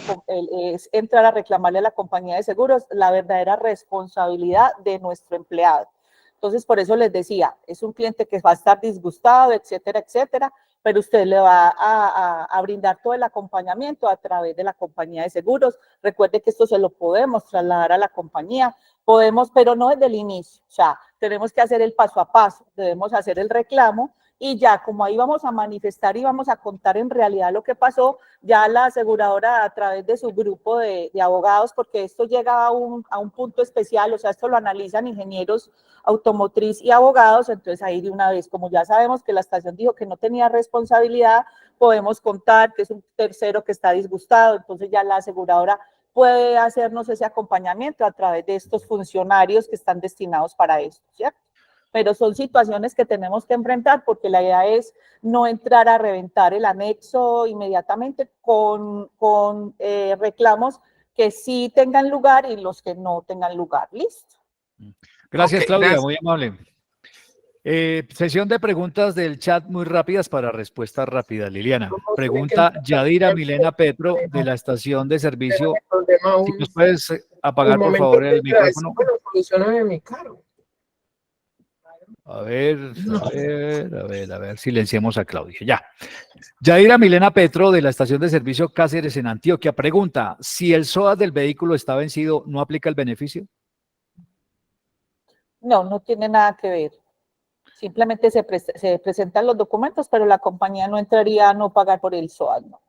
es entrar a reclamarle a la compañía de seguros la verdadera responsabilidad de nuestro empleado. Entonces, por eso les decía, es un cliente que va a estar disgustado, etcétera, etcétera, pero usted le va a brindar todo el acompañamiento a través de la compañía de seguros. Recuerde que esto se lo podemos trasladar a la compañía, podemos, pero no desde el inicio. O sea, tenemos que hacer el paso a paso, debemos hacer el reclamo y ya como ahí vamos a manifestar y vamos a contar en realidad lo que pasó, ya la aseguradora a través de su grupo de abogados, porque esto llega a un punto especial, o sea, esto lo analizan ingenieros automotriz y abogados, entonces ahí de una vez, como ya sabemos que la estación dijo que no tenía responsabilidad, podemos contar que es un tercero que está disgustado, entonces ya la aseguradora puede hacernos ese acompañamiento a través de estos funcionarios que están destinados para esto, ¿cierto? Pero son situaciones que tenemos que enfrentar porque la idea es no entrar a reventar el anexo inmediatamente con reclamos que sí tengan lugar y los que no tengan lugar. ¿Listo? Gracias, Ok, Claudia, gracias. muy amable. Sesión de preguntas del chat muy rápidas para respuestas rápidas. Liliana, pregunta Yadira Milena Petro de la estación de servicio. Si nos puedes apagar, por favor, el micrófono. Bueno, solucioname mi carro. A ver, silenciemos a Claudia. Ya. Yadira Milena Petro de la estación de servicio Cáceres en Antioquia pregunta, si el SOAT del vehículo está vencido, ¿no aplica el beneficio? No, no tiene nada que ver. Simplemente se presentan los documentos, pero la compañía no entraría a no pagar por el SOAT, ¿no?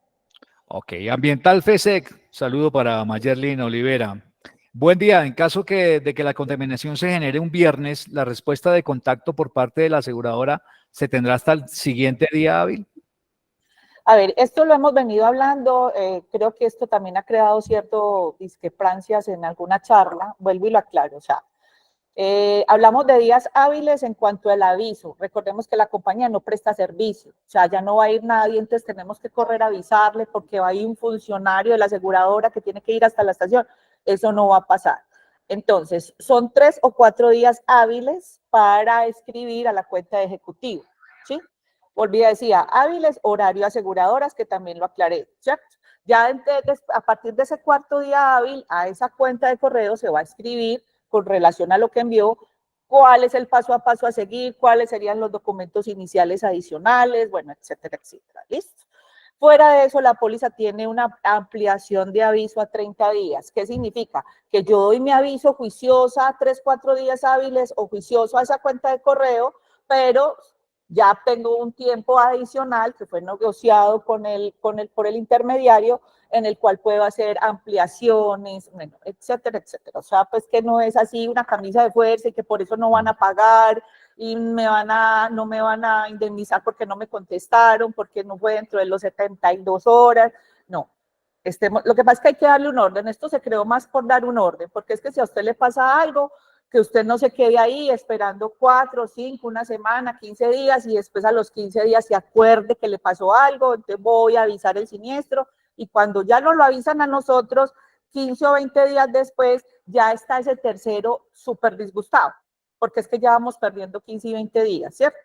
Ok, Ambiental FESEC, saludo para Mayerlin Olivera. Buen día, en caso de que la contaminación se genere un viernes, ¿la respuesta de contacto por parte de la aseguradora se tendrá hasta el siguiente día hábil? A ver, esto lo hemos venido hablando, creo que esto también ha creado ciertas discrepancias en alguna charla, vuelvo y lo aclaro, o sea, hablamos de días hábiles en cuanto al aviso. Recordemos que la compañía no presta servicio, o sea, ya no va a ir nadie, entonces tenemos que correr a avisarle porque va a ir un funcionario de la aseguradora que tiene que ir hasta la estación. Eso no va a pasar. Entonces, son 3 o 4 días hábiles para escribir a la cuenta de ejecutivo, ¿sí? Volví a decir, hábiles, horario aseguradoras, que también lo aclaré, ¿cierto? Ya a partir de ese cuarto día hábil, a esa cuenta de correo se va a escribir con relación a lo que envió, cuál es el paso a paso a seguir, cuáles serían los documentos iniciales adicionales, bueno, etcétera, etcétera. ¿Listo? Fuera de eso, la póliza tiene una ampliación de aviso a 30 días. ¿Qué significa? Que yo doy mi aviso juiciosa 3, 4 días hábiles o juicioso a esa cuenta de correo, pero ya tengo un tiempo adicional que fue negociado por el intermediario en el cual puedo hacer ampliaciones, bueno, etcétera, etcétera. O sea, pues que no es así una camisa de fuerza y que por eso no van a pagar y no me van a indemnizar porque no me contestaron, porque no fue dentro de los 72 horas. No. Lo que pasa es que hay que darle un orden. Esto se creó más por dar un orden, porque es que si a usted le pasa algo, que usted no se quede ahí esperando 4, 5, una semana, 15 días y después a los 15 días se acuerde que le pasó algo, entonces voy a avisar el siniestro y cuando ya no lo avisan a nosotros, 15 o 20 días después, ya está ese tercero súper disgustado, porque es que ya vamos perdiendo 15 y 20 días, ¿cierto?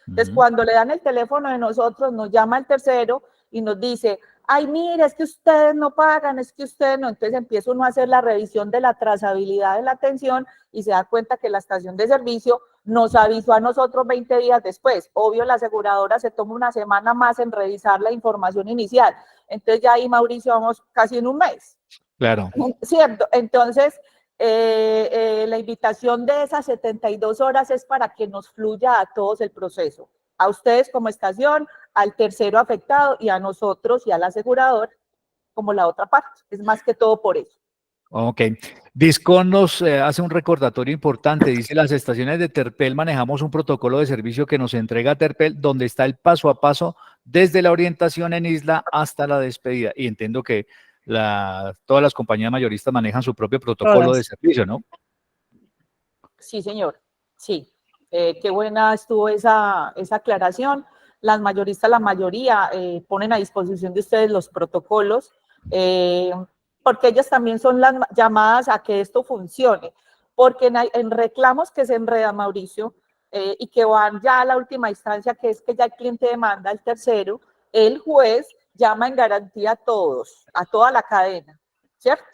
Entonces, cuando le dan el teléfono de nosotros, nos llama el tercero y nos dice, ay, mire, es que ustedes no pagan, es que ustedes no. Entonces empieza uno a hacer la revisión de la trazabilidad de la atención y se da cuenta que la estación de servicio nos avisó a nosotros 20 días después. Obvio, la aseguradora se toma una semana más en revisar la información inicial. Entonces ya ahí, Mauricio, vamos casi en un mes. Claro. ¿Cierto? Entonces, la invitación de esas 72 horas es para que nos fluya a todos el proceso. A ustedes como estación, al tercero afectado y a nosotros y al asegurador como la otra parte. Es más que todo por eso. Ok. Discon nos hace un recordatorio importante. Dice, las estaciones de Terpel manejamos un protocolo de servicio que nos entrega Terpel, donde está el paso a paso desde la orientación en isla hasta la despedida. Y entiendo que todas las compañías mayoristas manejan su propio protocolo de servicio, ¿no? Sí, señor. Sí. Qué buena estuvo esa aclaración. Las mayoristas, la mayoría, ponen a disposición de ustedes los protocolos, porque ellas también son las llamadas a que esto funcione. Porque en reclamos que se enredan, Mauricio, y que van ya a la última instancia, que es que ya el cliente demanda al tercero, el juez llama en garantía a todos, a toda la cadena, ¿cierto?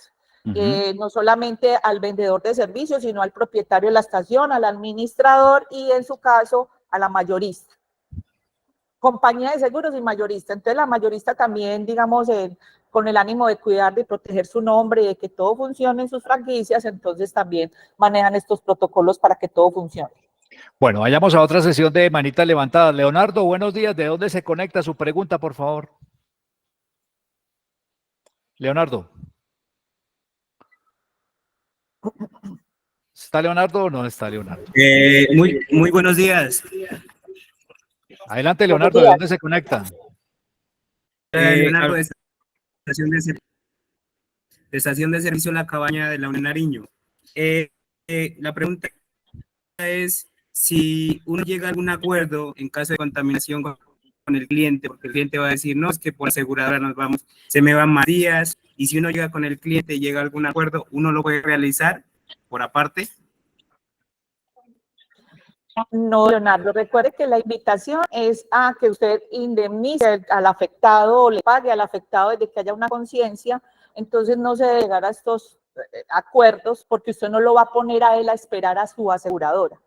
No solamente al vendedor de servicios, sino al propietario de la estación, al administrador y en su caso a la mayorista. Compañía de seguros y mayorista. Entonces la mayorista también, digamos, con el ánimo de cuidar, de proteger su nombre y de que todo funcione en sus franquicias, entonces también manejan estos protocolos para que todo funcione. Bueno, vayamos a otra sesión de manitas levantadas. Leonardo, buenos días. ¿De dónde se conecta su pregunta, por favor? Leonardo. ¿Está Leonardo o no está Leonardo? Muy buenos días. Adelante, Leonardo, ¿de dónde se conecta? Leonardo, de estación de servicio La Cabaña de la Unión Nariño. La pregunta es si uno llega a algún acuerdo en caso de contaminación con el cliente, porque el cliente va a decir, no, es que por aseguradora nos vamos, se me van más días, y si uno llega con el cliente y llega a algún acuerdo, uno lo puede realizar por aparte. No, Leonardo, recuerde que la invitación es a que usted indemnice al afectado o le pague al afectado desde que haya una conciencia. Entonces no se debe llegar a estos acuerdos porque usted no lo va a poner a él a esperar a su aseguradora.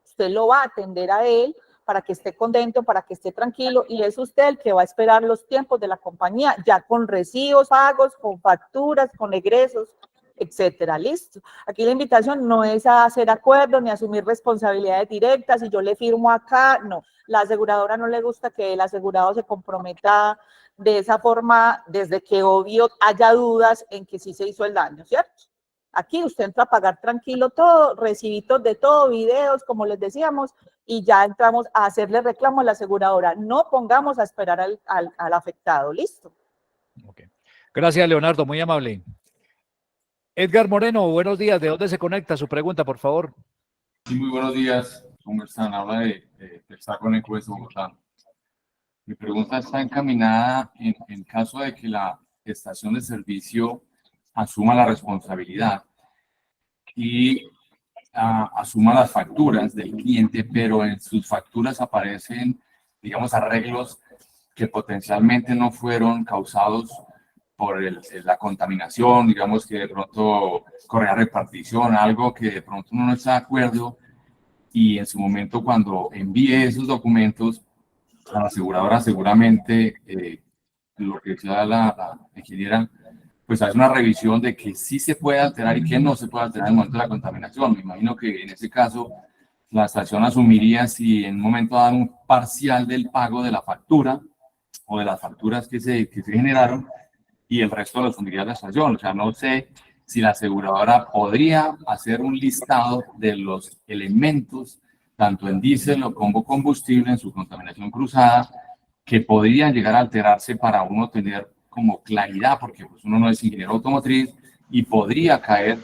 Usted lo va a atender a él para que esté contento, para que esté tranquilo, y es usted el que va a esperar los tiempos de la compañía, ya con recibos, pagos, con facturas, con egresos, etcétera. Listo. Aquí la invitación no es a hacer acuerdos ni a asumir responsabilidades directas. Si yo le firmo acá, no. La aseguradora no le gusta que el asegurado se comprometa de esa forma, desde que obvio haya dudas en que sí se hizo el daño, ¿cierto? Aquí usted entra a pagar tranquilo todo, recibitos de todo, videos, como les decíamos, y ya entramos a hacerle reclamo a la aseguradora. No pongamos a esperar al afectado. ¿Listo? Okay. Gracias, Leonardo, muy amable. Edgar Moreno, buenos días. ¿De dónde se conecta? Su pregunta, por favor. Sí, muy buenos días. ¿Cómo están? Habla de Texaco en Ecuador, Bogotá. Mi pregunta está encaminada en caso de que la estación de servicio asuma la responsabilidad y asuma las facturas del cliente, pero en sus facturas aparecen, digamos, arreglos que potencialmente no fueron causados por la contaminación, digamos que de pronto correa repartición, algo que de pronto uno no está de acuerdo, y en su momento cuando envíe esos documentos a la aseguradora, seguramente lo que sea la ingeniera, pues hace una revisión de que sí se puede alterar y que no se puede alterar en el momento de la contaminación. Me imagino que en ese caso la estación asumiría si en un momento dan un parcial del pago de la factura o de las facturas que se generaron, y el resto lo asumiría la estación. O sea, no sé si la aseguradora podría hacer un listado de los elementos, tanto en diésel o como combustible, en su contaminación cruzada, que podrían llegar a alterarse para uno tener como claridad, porque pues uno no es ingeniero automotriz y podría caer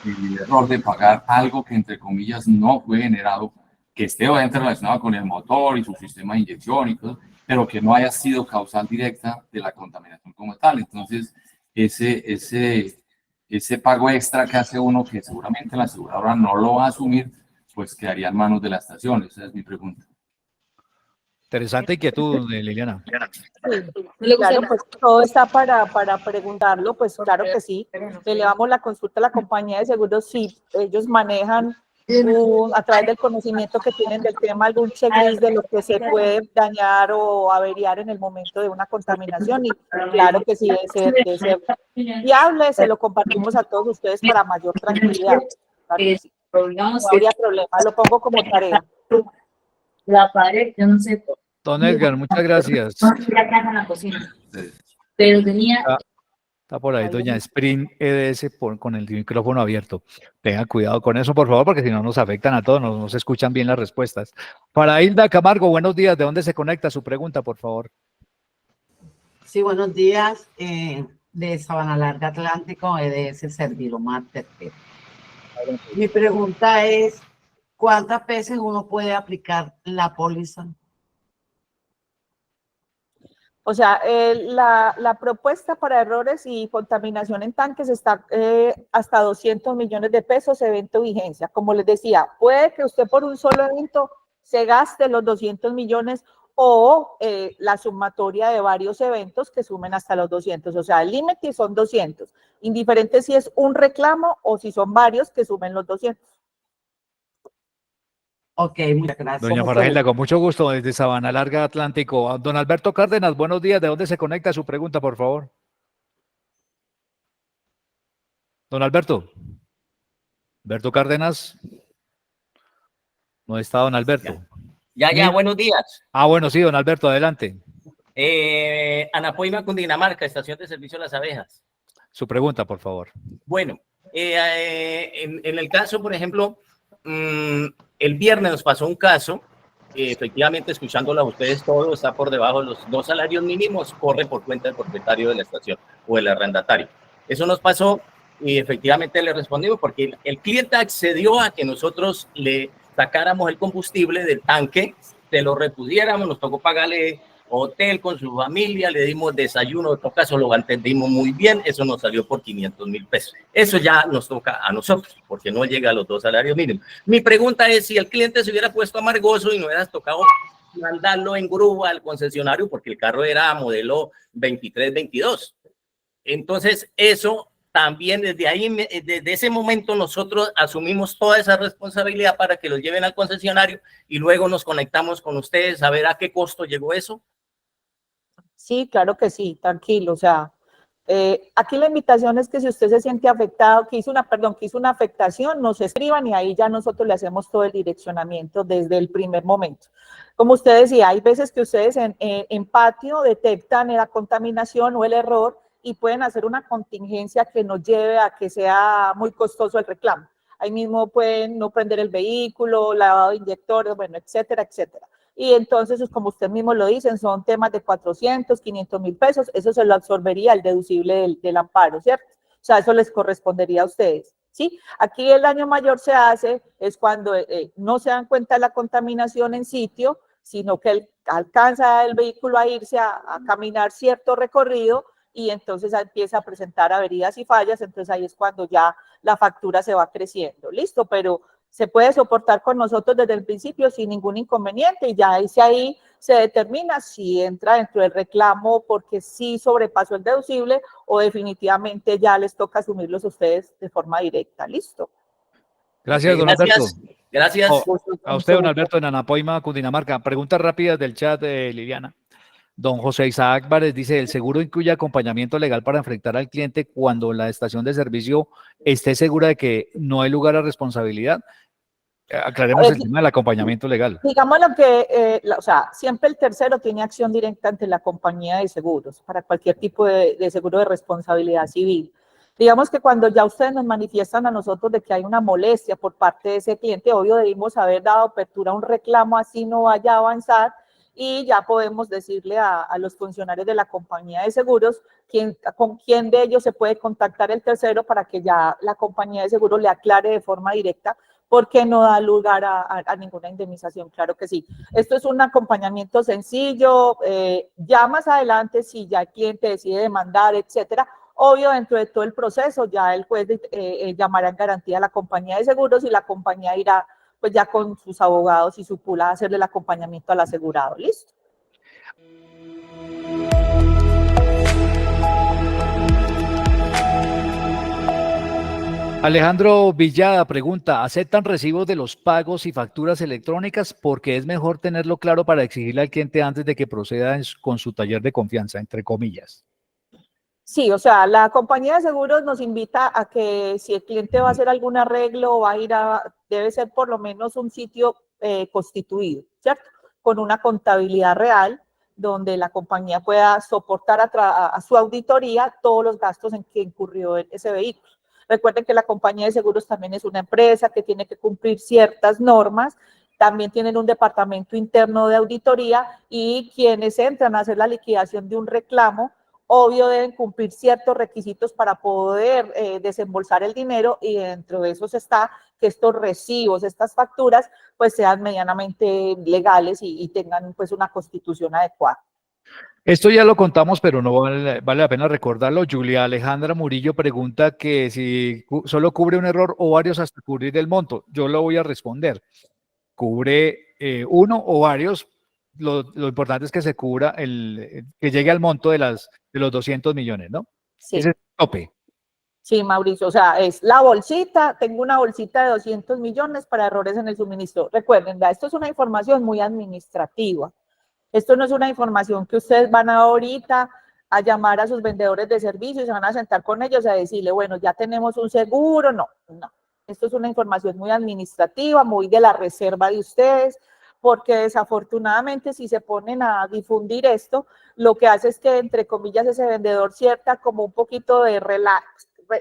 en el error de pagar algo que, entre comillas, no fue generado, que esté obviamente relacionado con el motor y su sistema de inyección y todo, pero que no haya sido causal directa de la contaminación como tal. Entonces, ese pago extra que hace uno, que seguramente la aseguradora no lo va a asumir, pues quedaría en manos de la estación. Esa es mi pregunta. Interesante inquietud, Liliana. Sí, claro, pues todo está para preguntarlo, pues claro que sí. Le elevamos la consulta a la compañía de seguros si ellos manejan a través del conocimiento que tienen del tema algún checklist de lo que se puede dañar o averiar en el momento de una contaminación, y claro que sí, de ser viable, se lo compartimos a todos ustedes para mayor tranquilidad. Claro que sí. No habría problema, lo pongo como tarea. La pared, yo no sé. Don Edgar, muchas gracias. La casa en la cocina. Pero tenía... Está por ahí doña Sprint EDS con el micrófono abierto. Tengan cuidado con eso, por favor, porque si no nos afectan a todos, no se escuchan bien las respuestas. Para Hilda Camargo, buenos días. ¿De dónde se conecta su pregunta, por favor? Sí, buenos días. De Sabana Larga Atlántico, EDS Servilomat Terpero. Mi pregunta es, ¿cuántas veces uno puede aplicar la póliza? O sea, la propuesta para errores y contaminación en tanques está hasta 200 millones de pesos evento vigencia. Como les decía, puede que usted por un solo evento se gaste los 200 millones o la sumatoria de varios eventos que sumen hasta los 200. O sea, el límite son 200, indiferente si es un reclamo o si son varios que sumen los 200. Ok, muchas gracias. Doña Faragilda, con mucho gusto, desde Sabana Larga Atlántico. Don Alberto Cárdenas, buenos días. ¿De dónde se conecta su pregunta, por favor? Don Alberto. Alberto Cárdenas. No está don Alberto. Ya, buenos días. Bueno, sí, don Alberto, adelante. Anapoima, Cundinamarca, Estación de Servicio Las Abejas. Su pregunta, por favor. Bueno, en el caso, por ejemplo, el viernes nos pasó un caso, efectivamente, escuchándolo a ustedes todo, está por debajo de los 2 salarios mínimos, corre por cuenta del propietario de la estación o el arrendatario. Eso nos pasó y efectivamente le respondimos porque el cliente accedió a que nosotros le sacáramos el combustible del tanque, se lo repudiéramos, nos tocó pagarle hotel con su familia, le dimos desayuno, en otro caso lo entendimos muy bien, eso nos salió por 500,000 pesos. Eso ya nos toca a nosotros, porque no llega a los 2 salarios mínimos. Mi pregunta es, si el cliente se hubiera puesto amargoso y no hubiera tocado mandarlo en grúa al concesionario, porque el carro era modelo 23-22. Entonces, eso también desde ahí, desde ese momento nosotros asumimos toda esa responsabilidad para que los lleven al concesionario y luego nos conectamos con ustedes a ver a qué costo llegó eso. Sí, claro que sí, tranquilo. O sea, aquí la invitación es que si usted se siente afectado, que hizo una afectación, nos escriban y ahí ya nosotros le hacemos todo el direccionamiento desde el primer momento. Como usted decía, hay veces que ustedes en patio detectan la contaminación o el error y pueden hacer una contingencia que nos lleve a que sea muy costoso el reclamo. Ahí mismo pueden no prender el vehículo, lavado de inyectores, bueno, etcétera, etcétera. Y entonces, como usted mismo lo dicen, son temas de 400, 500,000 pesos, eso se lo absorbería el deducible del amparo, ¿cierto? O sea, eso les correspondería a ustedes, ¿sí? Aquí el daño mayor se hace es cuando no se dan cuenta de la contaminación en sitio, sino que alcanza el vehículo a irse a caminar cierto recorrido y entonces empieza a presentar averías y fallas, entonces ahí es cuando ya la factura se va creciendo, ¿listo? Pero se puede soportar con nosotros desde el principio sin ningún inconveniente y ya ahí se determina si entra dentro del reclamo porque sí sobrepasó el deducible o definitivamente ya les toca asumirlos a ustedes de forma directa. ¿Listo? Gracias, don Alberto. Gracias. A usted, don Alberto, en Anapoima, Cundinamarca. Preguntas rápidas del chat de Liliana. Don José Isaac Vares dice, ¿el seguro incluye acompañamiento legal para enfrentar al cliente cuando la estación de servicio esté segura de que no hay lugar a responsabilidad? Aclaremos el tema del acompañamiento legal. Digamos lo que, o sea, siempre el tercero tiene acción directa ante la compañía de seguros para cualquier tipo de seguro de responsabilidad civil. Digamos que cuando ya ustedes nos manifiestan a nosotros de que hay una molestia por parte de ese cliente, obvio debimos haber dado apertura a un reclamo así no vaya a avanzar y ya podemos decirle a los funcionarios de la compañía de seguros con quién de ellos se puede contactar el tercero para que ya la compañía de seguros le aclare de forma directa porque no da lugar a ninguna indemnización, claro que sí. Esto es un acompañamiento sencillo, ya más adelante si ya el cliente decide demandar, etcétera, obvio dentro de todo el proceso ya el juez llamará en garantía a la compañía de seguros y la compañía irá pues ya con sus abogados y su pula a hacerle el acompañamiento al asegurado, ¿listo? Alejandro Villada pregunta, ¿aceptan recibos de los pagos y facturas electrónicas? Porque es mejor tenerlo claro para exigirle al cliente antes de que proceda con su taller de confianza, entre comillas. Sí, o sea, la compañía de seguros nos invita a que si el cliente va a hacer algún arreglo o va a ir debe ser por lo menos un sitio constituido, ¿cierto? Con una contabilidad real, donde la compañía pueda soportar a su auditoría todos los gastos en que incurrió ese vehículo. Recuerden que la compañía de seguros también es una empresa que tiene que cumplir ciertas normas, también tienen un departamento interno de auditoría y quienes entran a hacer la liquidación de un reclamo, obvio deben cumplir ciertos requisitos para poder desembolsar el dinero, y dentro de esos está que estos recibos, estas facturas, pues sean medianamente legales y tengan pues una constitución adecuada. Esto ya lo contamos, pero no vale la pena recordarlo. Julia Alejandra Murillo pregunta que si solo cubre un error o varios hasta cubrir el monto. Yo lo voy a responder. Cubre uno o varios. Lo importante es que se cubra que llegue al monto de los 200 millones, ¿no? Sí. Ese es el tope. Sí, Mauricio, o sea, es la bolsita, tengo una bolsita de 200 millones para errores en el suministro. Recuerden, esto es una información muy administrativa. Esto no es una información que ustedes van ahorita a llamar a sus vendedores de servicios y se van a sentar con ellos a decirle, bueno, ya tenemos un seguro. No. Esto es una información muy administrativa, muy de la reserva de ustedes, porque desafortunadamente si se ponen a difundir esto, lo que hace es que, entre comillas, ese vendedor sienta como un poquito de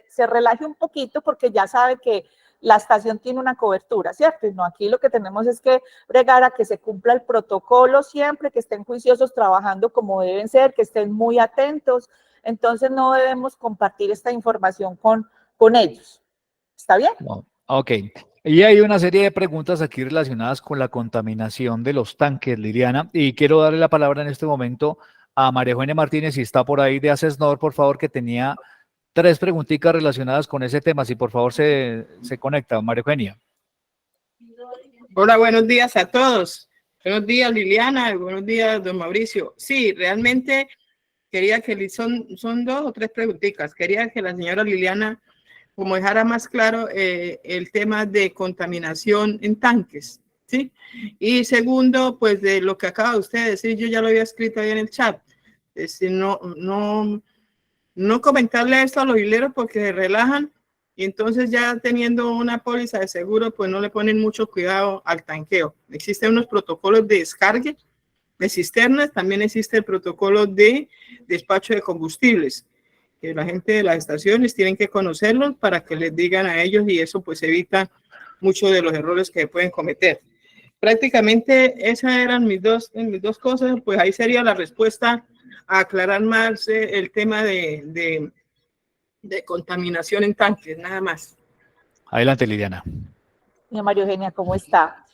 se relaje un poquito porque ya sabe que la estación tiene una cobertura, ¿cierto? Y no, aquí lo que tenemos es que bregar a que se cumpla el protocolo siempre, que estén juiciosos trabajando como deben ser, que estén muy atentos. Entonces no debemos compartir esta información con ellos. ¿Está bien? No. Ok. Y hay una serie de preguntas aquí relacionadas con la contaminación de los tanques, Liliana, y quiero darle la palabra en este momento a María Eugenia Martínez, si está por ahí de Acesnor, por favor, que tenía 3 preguntitas relacionadas con ese tema. Si por favor se conecta, María Eugenia. Hola, buenos días a todos. Buenos días, Liliana. Buenos días, don Mauricio. Sí, realmente quería que son 2 o 3 preguntitas. Quería que la señora Liliana como dejara más claro el tema de contaminación en tanques, ¿sí? Y segundo, pues de lo que acaba usted de decir, yo ya lo había escrito ahí en el chat. Es decir, no comentarle esto a los hileros porque se relajan y entonces ya teniendo una póliza de seguro, pues no le ponen mucho cuidado al tanqueo. Existen unos protocolos de descargue de cisternas, también existe el protocolo de despacho de combustibles, que la gente de las estaciones tienen que conocerlos para que les digan a ellos, y eso pues evita muchos de los errores que pueden cometer. Prácticamente esas eran mis dos cosas, pues ahí sería la respuesta a aclarar más el tema de contaminación en tanques, nada más. Adelante, Liliana. María Eugenia, ¿cómo está?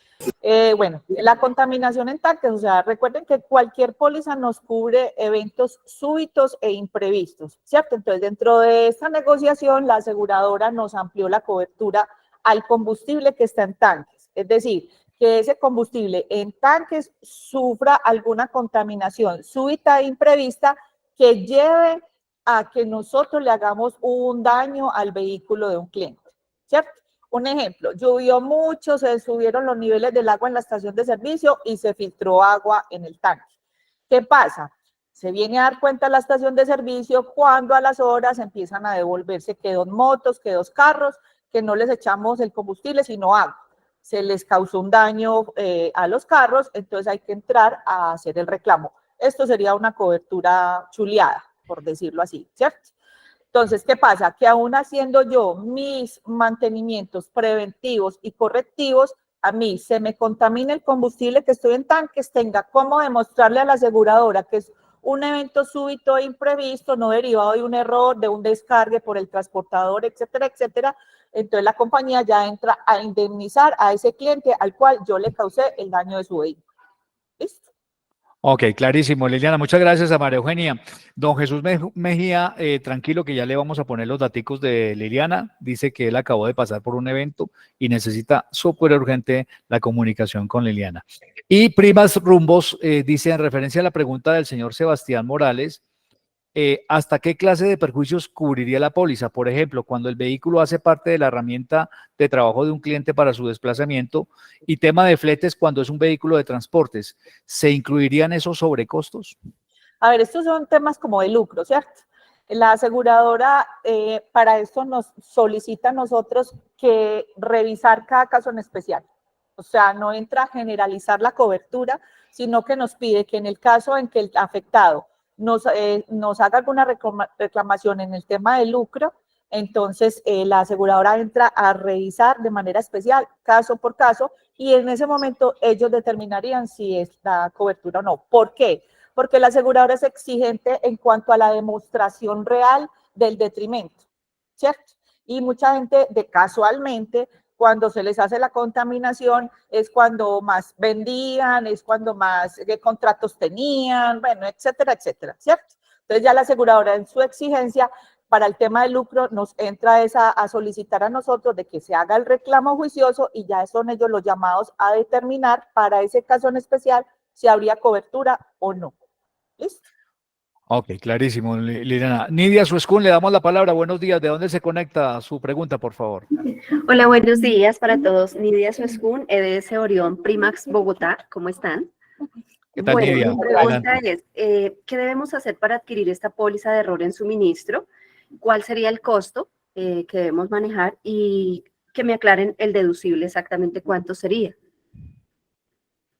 Bueno, la contaminación en tanques, o sea, recuerden que cualquier póliza nos cubre eventos súbitos e imprevistos, ¿cierto? Entonces, dentro de esta negociación, la aseguradora nos amplió la cobertura al combustible que está en tanques, es decir, que ese combustible en tanques sufra alguna contaminación súbita e imprevista que lleve a que nosotros le hagamos un daño al vehículo de un cliente, ¿cierto? Un ejemplo, llovió mucho, se subieron los niveles del agua en la estación de servicio y se filtró agua en el tanque. ¿Qué pasa? Se viene a dar cuenta la estación de servicio cuando a las horas empiezan a devolverse que 2 motos, que 2 carros, que no les echamos el combustible, sino agua. Se les causó un daño a los carros, entonces hay que entrar a hacer el reclamo. Esto sería una cobertura chuleada, por decirlo así, ¿cierto? Entonces, ¿qué pasa? Que aún haciendo yo mis mantenimientos preventivos y correctivos, a mí se me contamina el combustible que estoy en tanques, tenga cómo demostrarle a la aseguradora que es un evento súbito e imprevisto, no derivado de un error, de un descargue por el transportador, etcétera, etcétera. Entonces, la compañía ya entra a indemnizar a ese cliente al cual yo le causé el daño de su vehículo. ¿Listo? Ok, clarísimo, Liliana. Muchas gracias a María Eugenia. Don Jesús Mejía, tranquilo que ya le vamos a poner los daticos de Liliana. Dice que él acabó de pasar por un evento y necesita súper urgente la comunicación con Liliana. Y Primas Rumbos dice, en referencia a la pregunta del señor Sebastián Morales, ¿hasta qué clase de perjuicios cubriría la póliza? Por ejemplo, cuando el vehículo hace parte de la herramienta de trabajo de un cliente para su desplazamiento, y tema de fletes cuando es un vehículo de transportes, ¿se incluirían esos sobrecostos? A ver, estos son temas como de lucro, ¿cierto? La aseguradora para esto nos solicita a nosotros que revisar cada caso en especial. O sea, no entra a generalizar la cobertura, sino que nos pide que en el caso en que el afectado nos haga alguna reclamación en el tema de lucro, entonces la aseguradora entra a revisar de manera especial, caso por caso, y en ese momento ellos determinarían si es la cobertura o no. ¿Por qué? Porque la aseguradora es exigente en cuanto a la demostración real del detrimento, ¿cierto? Y mucha gente, casualmente, cuando se les hace la contaminación, es cuando más vendían, es cuando más contratos tenían, bueno, etcétera, etcétera, ¿cierto? Entonces ya la aseguradora en su exigencia para el tema de lucro nos entra a solicitar a nosotros de que se haga el reclamo juicioso y ya son ellos los llamados a determinar para ese caso en especial si habría cobertura o no. ¿Listo? Ok, clarísimo, Liliana. Nidia Suescún, le damos la palabra. Buenos días. ¿De dónde se conecta su pregunta, por favor? Hola, buenos días para todos. Nidia Suescún, EDS Orión, Primax, Bogotá. ¿Cómo están? ¿Qué tal, Bueno, Nidia? mi pregunta Adelante. es, ¿qué debemos hacer para adquirir esta póliza de error en suministro? ¿Cuál sería el costo que debemos manejar? Y que me aclaren el deducible exactamente cuánto sería.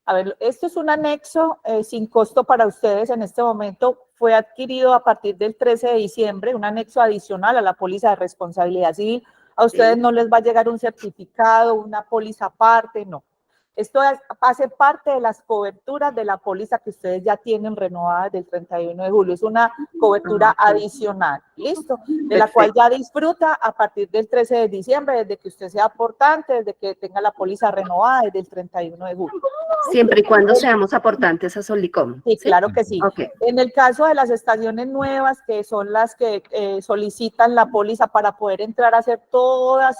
A ver, esto es un anexo sin costo para ustedes en este momento. Fue adquirido a partir del 13 de diciembre, un anexo adicional a la póliza de responsabilidad civil. A ustedes no les va a llegar un certificado, una póliza aparte, no. Esto hace parte de las coberturas de la póliza que ustedes ya tienen renovada desde el 31 de julio. Es una cobertura adicional, ¿listo? De la cual ya disfruta a partir del 13 de diciembre, desde que usted sea aportante, desde que tenga la póliza renovada desde el 31 de julio. Siempre y cuando seamos aportantes a Solicom. Sí, claro que sí. Okay. En el caso de las estaciones nuevas, que son las que solicitan la póliza para poder entrar a hacer toda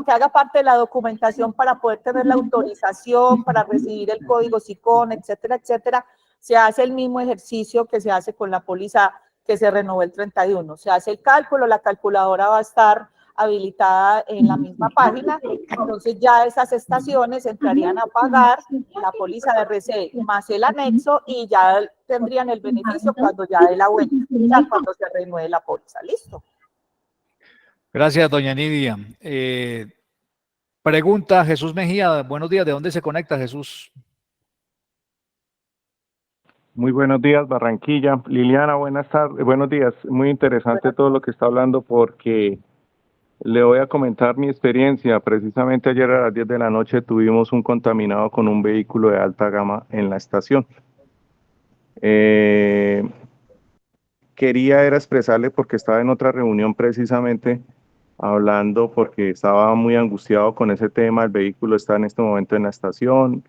que haga parte de la documentación para poder tener la autorización, para recibir el código SICON, etcétera, etcétera, se hace el mismo ejercicio que se hace con la póliza que se renovó el 31. Se hace el cálculo, la calculadora va a estar habilitada en la misma página, entonces ya esas estaciones entrarían a pagar la póliza de RC más el anexo y ya tendrían el beneficio cuando ya dé la vuelta, ya cuando se renueve la póliza. ¿Listo? Gracias, doña Nidia. Pregunta Jesús Mejía. Buenos días. ¿De dónde se conecta, Jesús? Muy buenos días, Barranquilla. Liliana, buenas tardes, buenos días. Muy interesante todo lo que está hablando porque le voy a comentar mi experiencia. Precisamente ayer a las 10 de la noche tuvimos un contaminado con un vehículo de alta gama en la estación. Quería era expresarle porque estaba en otra reunión precisamente hablando porque estaba muy angustiado con ese tema. El vehículo está en este momento en la estación.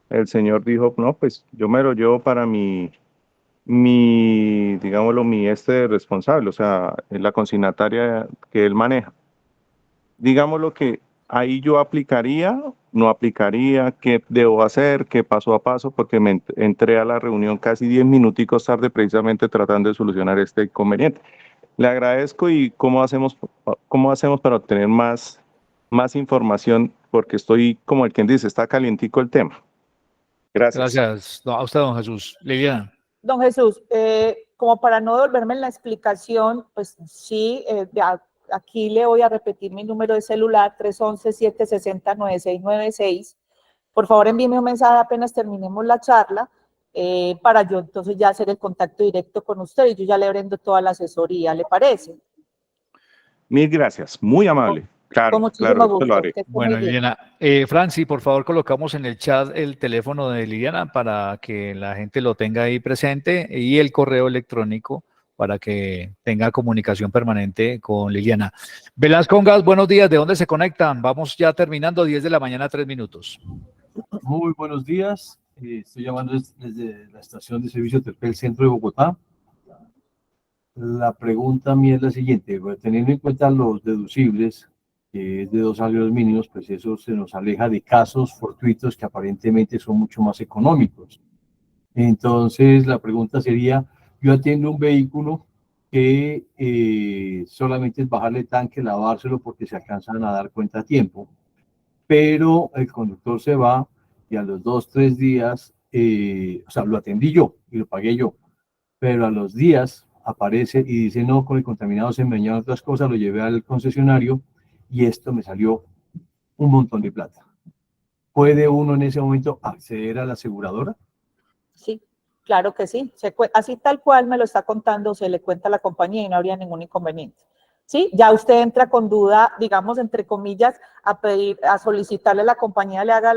El señor dijo, no, pues yo me lo llevo para digámoslo, mi responsable, o sea, la consignataria que él maneja. Digámoslo que ahí yo aplicaría, no aplicaría, qué debo hacer, qué paso a paso, porque me entré a la reunión casi 10 minuticos tarde precisamente tratando de solucionar este inconveniente. Le agradezco y cómo hacemos para obtener más información, porque estoy, como el quien dice, está calientico el tema. Gracias. Gracias a usted, don Jesús. Liliana. Don Jesús, como para no devolverme en la explicación, pues sí, aquí le voy a repetir mi número de celular, 311-760-9696. Por favor, envíeme un mensaje apenas terminemos la charla, para yo entonces ya hacer el contacto directo con usted y yo ya le brindo toda la asesoría, ¿le parece? Mil gracias, muy amable. Claro, con muchísimo claro, gusto. lo haré. Bueno, Liliana, Franci, por favor, colocamos en el chat el teléfono de Liliana para que la gente lo tenga ahí presente y el correo electrónico para que tenga comunicación permanente con Liliana. Velasco Gas, buenos días. ¿De dónde se conectan? Vamos ya terminando, 10 de la mañana, 3 minutos. Muy buenos días. Estoy llamando desde la estación de servicio Terpel Centro de Bogotá. La pregunta mía es la siguiente. Teniendo en cuenta los deducibles, que es de 2 salarios mínimos, pues eso se nos aleja de casos fortuitos que aparentemente son mucho más económicos. Entonces, la pregunta sería, yo atiendo un vehículo que solamente es bajarle tanque, lavárselo porque se alcanzan a dar cuenta a tiempo, pero el conductor se va y a los 2, 3 días, o sea, lo atendí yo y lo pagué yo, pero a los días aparece y dice, no, con el contaminado se me dañaron otras cosas, lo llevé al concesionario y esto me salió un montón de plata. ¿Puede uno en ese momento acceder a la aseguradora? Sí, claro que sí. Así tal cual me lo está contando, se le cuenta a la compañía y no habría ningún inconveniente. Sí, ya usted entra con duda, digamos, entre comillas, a pedir, a solicitarle a la compañía le haga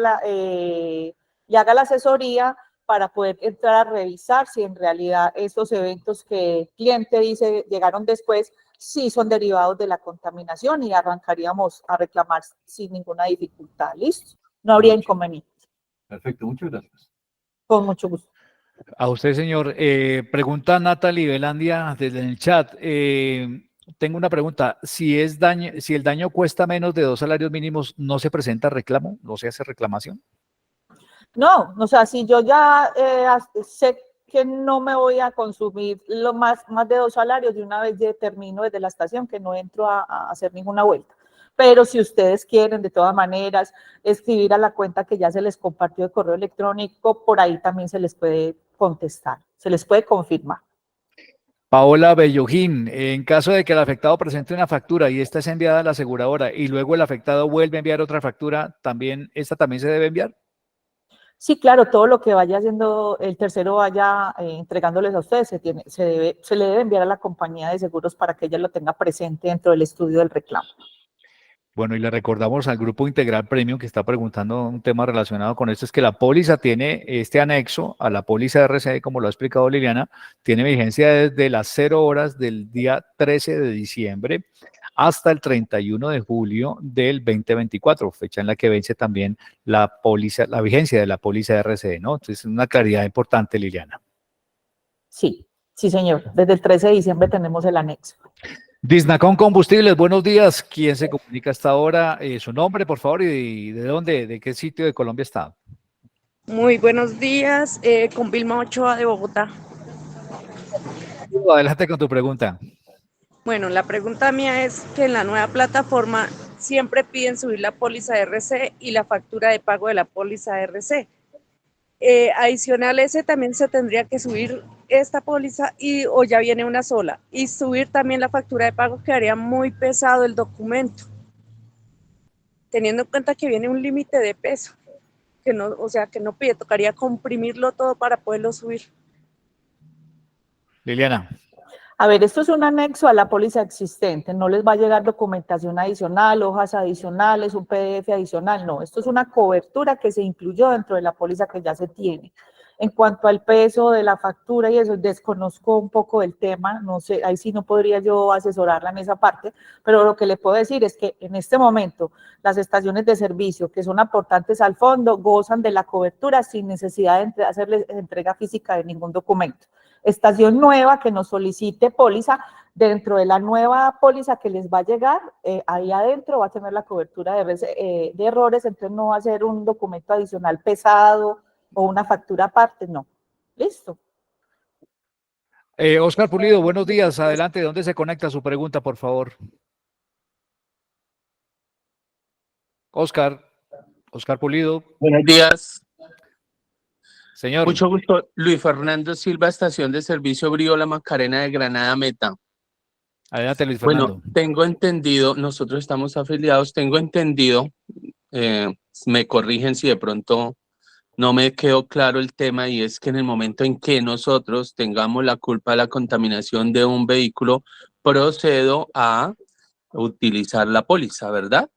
la asesoría para poder entrar a revisar si en realidad esos eventos que el cliente dice llegaron después, sí son derivados de la contaminación y arrancaríamos a reclamar sin ninguna dificultad. ¿Listo? No habría inconveniente. Perfecto, muchas gracias. Con mucho gusto. A usted, señor. Pregunta Natalie Velandia desde el chat. Tengo una pregunta. Si el daño cuesta menos de 2 salarios mínimos, ¿no se presenta reclamo? ¿No se hace reclamación? No, o sea, si yo ya sé que no me voy a consumir más de 2 salarios, de una vez termino desde la estación, que no entro a hacer ninguna vuelta. Pero si ustedes quieren, de todas maneras, escribir a la cuenta que ya se les compartió de correo electrónico, por ahí también se les puede contestar, se les puede confirmar. Paola Bellojín, en caso de que el afectado presente una factura y esta es enviada a la aseguradora y luego el afectado vuelve a enviar otra factura, ¿esta también se debe enviar? Sí, claro, todo lo que vaya haciendo el tercero vaya entregándoles a ustedes, se le debe enviar a la compañía de seguros para que ella lo tenga presente dentro del estudio del reclamo. Bueno, y le recordamos al Grupo Integral Premium que está preguntando un tema relacionado con esto, es que la póliza tiene este anexo a la póliza de RCE, como lo ha explicado Liliana, tiene vigencia desde las 0 horas del día 13 de diciembre hasta el 31 de julio del 2024, fecha en la que vence también la póliza, la vigencia de la póliza de RCE, ¿no? Entonces, es una claridad importante, Liliana. Sí, sí, señor. Desde el 13 de diciembre tenemos el anexo. Disnacon Combustibles, buenos días. ¿Quién se comunica hasta ahora? Su nombre, por favor, y de dónde, de qué sitio de Colombia está. Muy buenos días, con Vilma Ochoa de Bogotá. Adelante con tu pregunta. Bueno, la pregunta mía es que en la nueva plataforma siempre piden subir la póliza de RC y la factura de pago de la póliza de RC. Adicional a ese también se tendría que subir esta póliza o ya viene una sola, y subir también la factura de pago, quedaría muy pesado el documento, teniendo en cuenta que viene un límite de peso, que no, o sea, que no pide, tocaría comprimirlo todo para poderlo subir. Liliana. A ver, esto es un anexo a la póliza existente, no les va a llegar documentación adicional, hojas adicionales, un PDF adicional, no, esto es una cobertura que se incluyó dentro de la póliza que ya se tiene. En cuanto al peso de la factura y eso, desconozco un poco del tema, no sé, ahí sí no podría yo asesorarla en esa parte, pero lo que le puedo decir es que en este momento las estaciones de servicio que son aportantes al fondo gozan de la cobertura sin necesidad de hacerles entrega física de ningún documento. Estación nueva que nos solicite póliza, dentro de la nueva póliza que les va a llegar, ahí adentro va a tener la cobertura de errores, entonces no va a ser un documento adicional pesado o una factura aparte, no. ¿Listo? Oscar Pulido, buenos días, adelante, ¿de dónde se conecta su pregunta, por favor? Oscar Pulido. Buenos días. Señor. Mucho gusto. Luis Fernando Silva, estación de servicio Briola Macarena de Granada Meta. Adelante, Luis Fernando. Bueno, tengo entendido, nosotros estamos afiliados, tengo entendido, me corrigen si de pronto no me quedó claro el tema, y es que en el momento en que nosotros tengamos la culpa de la contaminación de un vehículo, procedo a utilizar la póliza, ¿verdad?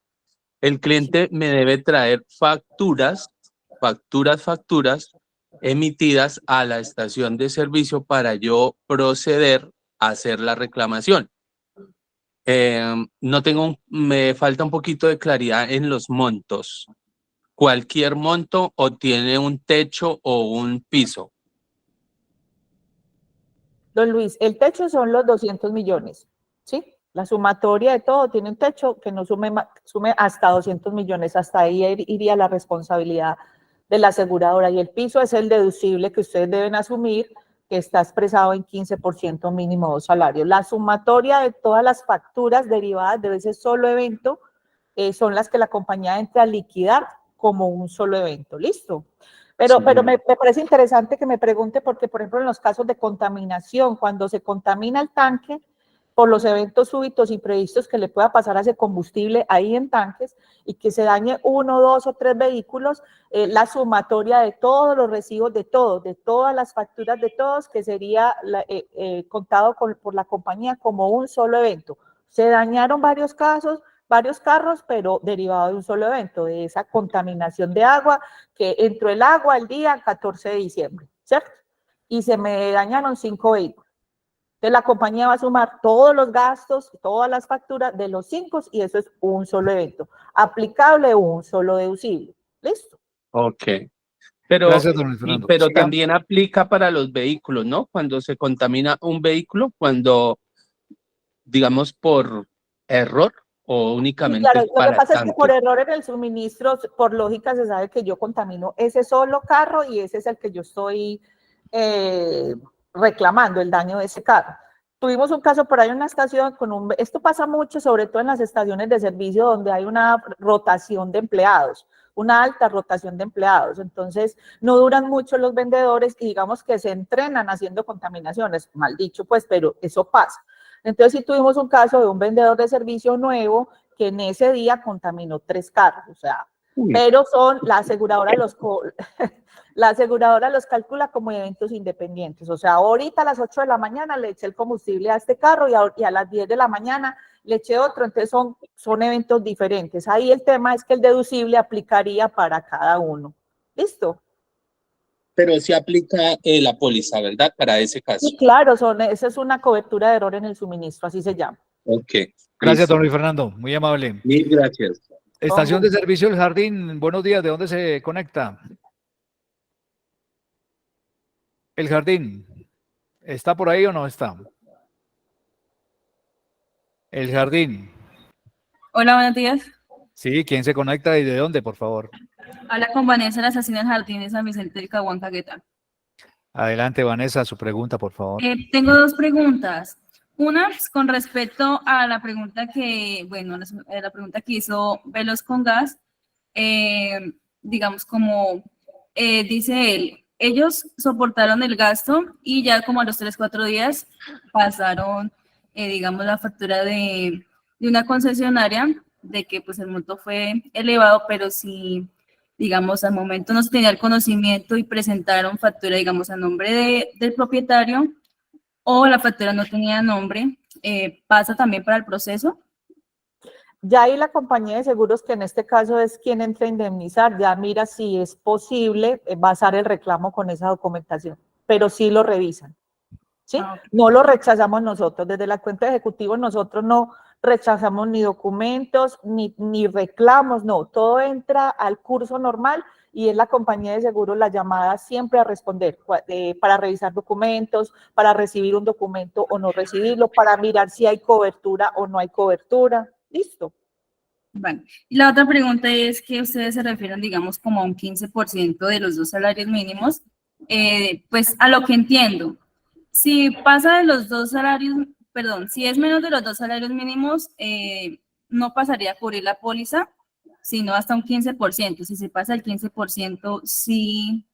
El cliente me debe traer facturas emitidas a la estación de servicio para yo proceder a hacer la reclamación. Me falta un poquito de claridad en los montos. ¿Cualquier monto o tiene un techo o un piso? Don Luis, el techo son los 200 millones, ¿sí? La sumatoria de todo tiene un techo que no sume hasta 200 millones, hasta ahí iría la responsabilidad de la aseguradora, y el piso es el deducible que ustedes deben asumir, que está expresado en 15% mínimo de salario. La sumatoria de todas las facturas derivadas de ese solo evento son las que la compañía entra a liquidar como un solo evento, ¿listo? Pero me parece interesante que me pregunte porque, por ejemplo, en los casos de contaminación, cuando se contamina el tanque, por los eventos súbitos y previstos que le pueda pasar a ese combustible ahí en tanques y que se dañe 1, 2 o 3 vehículos, la sumatoria de todos los recibos de todos, de todas las facturas de todos, que sería contado por la compañía como un solo evento. Se dañaron varios carros, pero derivado de un solo evento, de esa contaminación de agua que entró el agua el día 14 de diciembre, ¿cierto? Y se me dañaron 5 vehículos. Entonces la compañía va a sumar todos los gastos, todas las facturas de los 5 y eso es un solo evento, aplicable un solo deducible. ¿Listo? Ok. Pero, Gracias, don Fernando. pero Siga. también aplica para los vehículos, ¿no? Cuando se contamina un vehículo, cuando, digamos, por error o Sí, únicamente claro, lo que para pasa es que por tanque. error en el suministro, por lógica se sabe que yo contamino ese solo carro y ese es el que yo estoy reclamando, el daño de ese carro. Tuvimos un caso por ahí en una estación esto pasa mucho, sobre todo en las estaciones de servicio donde hay una rotación de empleados, una alta rotación de empleados, entonces no duran mucho los vendedores y digamos que se entrenan haciendo contaminaciones, mal dicho pues, pero eso pasa. Entonces sí tuvimos un caso de un vendedor de servicio nuevo que en ese día contaminó 3 carros, o sea, pero la aseguradora los calcula como eventos independientes, o sea, ahorita a las 8 de la mañana le eché el combustible a este carro y a las 10 de la mañana le eché otro, entonces son eventos diferentes. Ahí el tema es que el deducible aplicaría para cada uno. ¿Listo? Pero sí aplica la póliza, ¿verdad? Para ese caso. Sí, claro, esa es una cobertura de error en el suministro, así se llama. Ok. Gracias, listo. don Luis Fernando. Muy amable. Mil gracias. Estación de servicio El Jardín. Buenos días. ¿De dónde se conecta? El Jardín. ¿Está por ahí o no está? El Jardín. Hola, buenos días. Sí, ¿quién se conecta y de dónde, por favor? Habla con Vanessa de la estación del Jardín de San Vicente del Caguán, Caquetá. Adelante, Vanessa, su pregunta, por favor. Tengo 2 preguntas. Una, pues, con respecto a la pregunta la pregunta que hizo Veloz con Gas, digamos como dice él, ellos soportaron el gasto y ya como a los 3, 4 días pasaron, digamos, la factura de una concesionaria de que pues el monto fue elevado, pero si, digamos, al momento no se tenía el conocimiento y presentaron factura, digamos, a nombre del propietario o la factura no tenía nombre, ¿pasa también para el proceso? Ya ahí la compañía de seguros, que en este caso es quien entra a indemnizar, ya mira si es posible basar el reclamo con esa documentación, pero sí lo revisan, ¿sí? No lo rechazamos nosotros, desde la cuenta de ejecutivo nosotros no rechazamos ni documentos, ni reclamos, no, todo entra al curso normal y es la compañía de seguros la llamada siempre a responder para revisar documentos, para recibir un documento o no recibirlo, para mirar si hay cobertura o no hay cobertura. Listo. Vale. Y la otra pregunta es que ustedes se refieren, digamos, como a un 15% de los 2 salarios mínimos. Pues a lo que entiendo, si pasa de los 2 salarios, perdón, si es menos de los 2 salarios mínimos, no pasaría a cubrir la póliza, sino hasta un 15%. Si se pasa el 15%, sí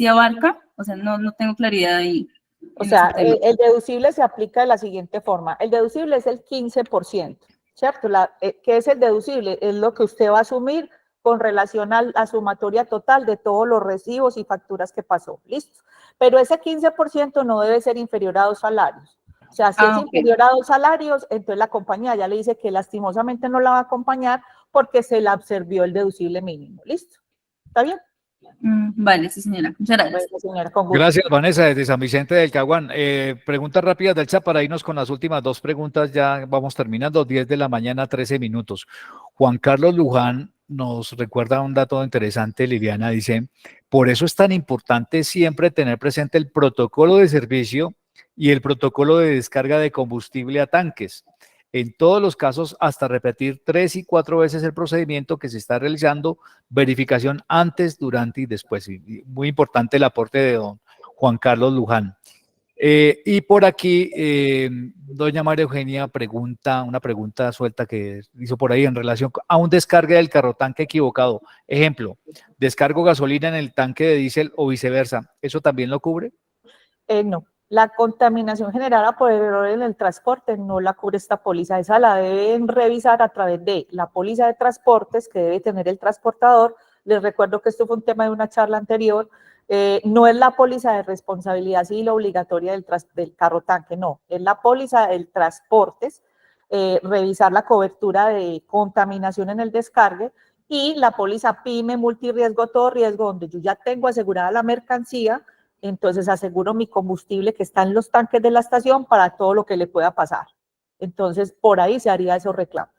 abarca, o sea, no tengo claridad ahí. O sea, el deducible se aplica de la siguiente forma. El deducible es el 15%, ¿cierto? ¿Qué es el deducible? Es lo que usted va a asumir con relación a la sumatoria total de todos los recibos y facturas que pasó. Listo. Pero ese 15% no debe ser inferior a 2 salarios. O sea, si es inferior a 2 salarios, entonces la compañía ya le dice que lastimosamente no la va a acompañar porque se le absorbió el deducible mínimo. ¿Listo? ¿Está bien? Vale, sí, señora. Muchas gracias. Bueno, señora, con gusto. Gracias, Vanessa, desde San Vicente del Caguán. Preguntas rápidas del chat para irnos con las últimas 2 preguntas. Ya vamos terminando, 10 de la mañana, 13 minutos. Juan Carlos Luján nos recuerda un dato interesante, Liliana, dice, por eso es tan importante siempre tener presente el protocolo de servicio y el protocolo de descarga de combustible a tanques. En todos los casos, hasta repetir 3 y 4 veces el procedimiento que se está realizando, verificación antes, durante y después. Y muy importante el aporte de don Juan Carlos Luján. Y por aquí, doña María Eugenia pregunta, una pregunta suelta que hizo por ahí en relación a un descargue del carrotanque equivocado. Ejemplo, descargo gasolina en el tanque de diésel o viceversa. ¿Eso también lo cubre? No. La contaminación generada por el error en el transporte no la cubre esta póliza, esa la deben revisar a través de la póliza de transportes que debe tener el transportador. Les recuerdo que esto fue un tema de una charla anterior. No es la póliza de responsabilidad civil obligatoria del carro tanque, no, es la póliza del transportes, revisar la cobertura de contaminación en el descargue, y la póliza PYME, multirriesgo, todo riesgo, donde yo ya tengo asegurada la mercancía, entonces aseguro mi combustible que está en los tanques de la estación para todo lo que le pueda pasar. Entonces, por ahí se haría esos reclamos.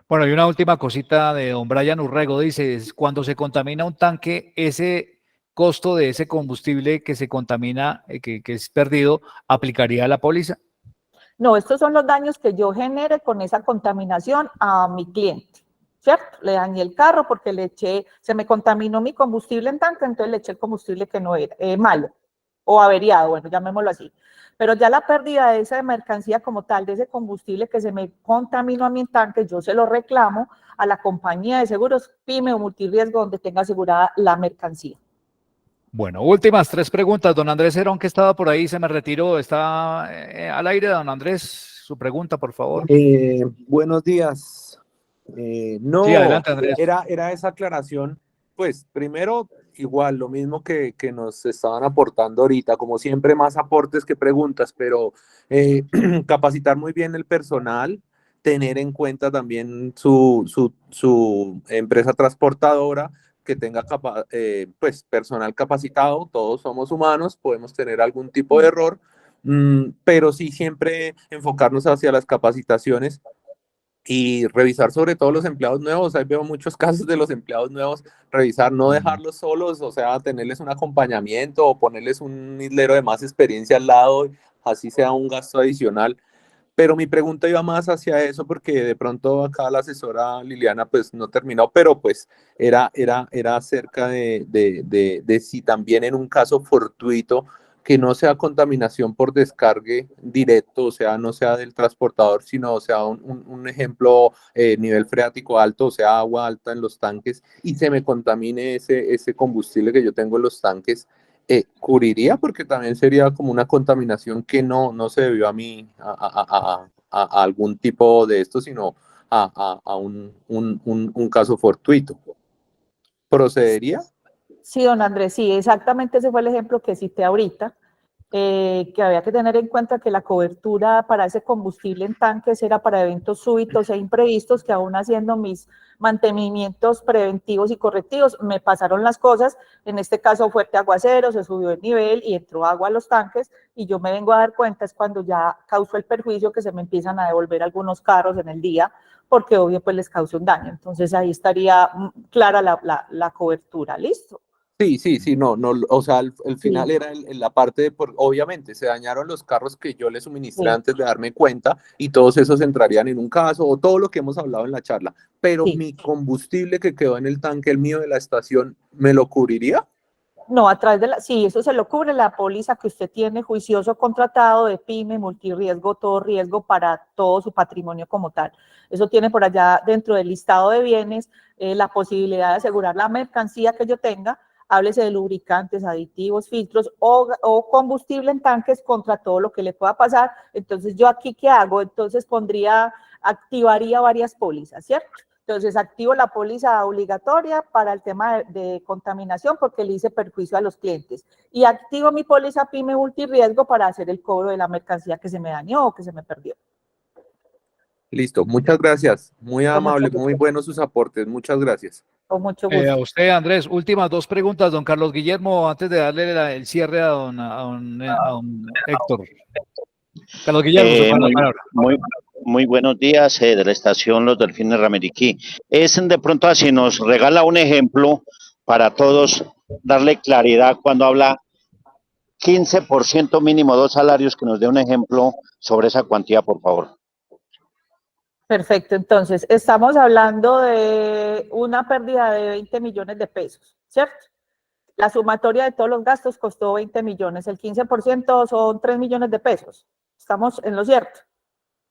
Bueno, y una última cosita de don Brian Urrego, dice, cuando se contamina un tanque, ese costo de ese combustible que se contamina, que es perdido, ¿aplicaría la póliza? No, estos son los daños que yo genere con esa contaminación a mi cliente, ¿cierto? Le dañé el carro porque le eché, se me contaminó mi combustible en tanque, entonces le eché el combustible que no era, malo o averiado, bueno, llamémoslo así. Pero ya la pérdida de esa mercancía como tal, de ese combustible que se me contaminó a mi tanque, yo se lo reclamo a la compañía de seguros PYME o multirriesgo donde tenga asegurada la mercancía. Bueno, últimas 3 preguntas. Don Andrés Herón, que estaba por ahí, se me retiró. Está al aire, don Andrés. Su pregunta, por favor. Buenos días. No, sí, adelante, Andrés. Era esa aclaración. Pues primero, igual, lo mismo que nos estaban aportando ahorita, como siempre, más aportes que preguntas, pero capacitar muy bien el personal, tener en cuenta también su empresa transportadora, que tenga pues, personal capacitado. Todos somos humanos, podemos tener algún tipo de error, pero sí siempre enfocarnos hacia las capacitaciones y revisar sobre todo los empleados nuevos. Ahí veo muchos casos de los empleados nuevos, revisar, no dejarlos solos, o sea, tenerles un acompañamiento o ponerles un islero de más experiencia al lado, así sea un gasto adicional. Pero mi pregunta iba más hacia eso, porque de pronto acá la asesora Liliana pues no terminó, pero pues era acerca de si también en un caso fortuito, que no sea contaminación por descargue directo, o sea, no sea del transportador, sino sea un ejemplo, nivel freático alto, o sea, agua alta en los tanques, y se me contamine ese combustible que yo tengo en los tanques, ¿cubriría? Porque también sería como una contaminación que no se debió a mí, a algún tipo de esto, sino a un caso fortuito. ¿Procedería? Sí, don Andrés, sí, exactamente ese fue el ejemplo que cité ahorita, que había que tener en cuenta que la cobertura para ese combustible en tanques era para eventos súbitos e imprevistos, que aún haciendo mis mantenimientos preventivos y correctivos me pasaron las cosas. En este caso, fuerte aguacero, se subió el nivel y entró agua a los tanques, y yo me vengo a dar cuenta es cuando ya causó el perjuicio, que se me empiezan a devolver algunos carros en el día, porque obvio pues les causó un daño. Entonces ahí estaría clara la cobertura. ¿Listo? Sí, no, o sea, el final era en la parte de, obviamente, se dañaron los carros que yo le suministré antes de darme cuenta, y todos esos entrarían en un caso, o todo lo que hemos hablado en la charla, pero mi combustible que quedó en el tanque, el mío de la estación, ¿me lo cubriría? No, a través de sí, eso se lo cubre la póliza que usted tiene juicioso contratado de PYME, multirriesgo, todo riesgo para todo su patrimonio como tal. Eso tiene por allá dentro del listado de bienes la posibilidad de asegurar la mercancía que yo tenga, háblese de lubricantes, aditivos, filtros o combustible en tanques contra todo lo que le pueda pasar. Entonces, ¿yo aquí qué hago? Entonces activaría varias pólizas, ¿cierto? Entonces, activo la póliza obligatoria para el tema de contaminación porque le hice perjuicio a los clientes. Y activo mi póliza PYME multirriesgo para hacer el cobro de la mercancía que se me dañó o que se me perdió. Listo, muchas gracias. Muy amable, muy buenos sus aportes. Muchas gracias. Con mucho gusto. A usted, Andrés, últimas 2 preguntas, don Carlos Guillermo, antes de darle el cierre a don Héctor. Carlos Guillermo, muy buenos días de la estación Los Delfines Ramiriquí. De pronto así nos regala un ejemplo para todos, darle claridad cuando habla 15% mínimo 2 salarios, que nos dé un ejemplo sobre esa cuantía, por favor. Perfecto, entonces estamos hablando de una pérdida de 20 millones de pesos, ¿cierto? La sumatoria de todos los gastos costó 20 millones, el 15% son 3 millones de pesos, estamos en lo cierto.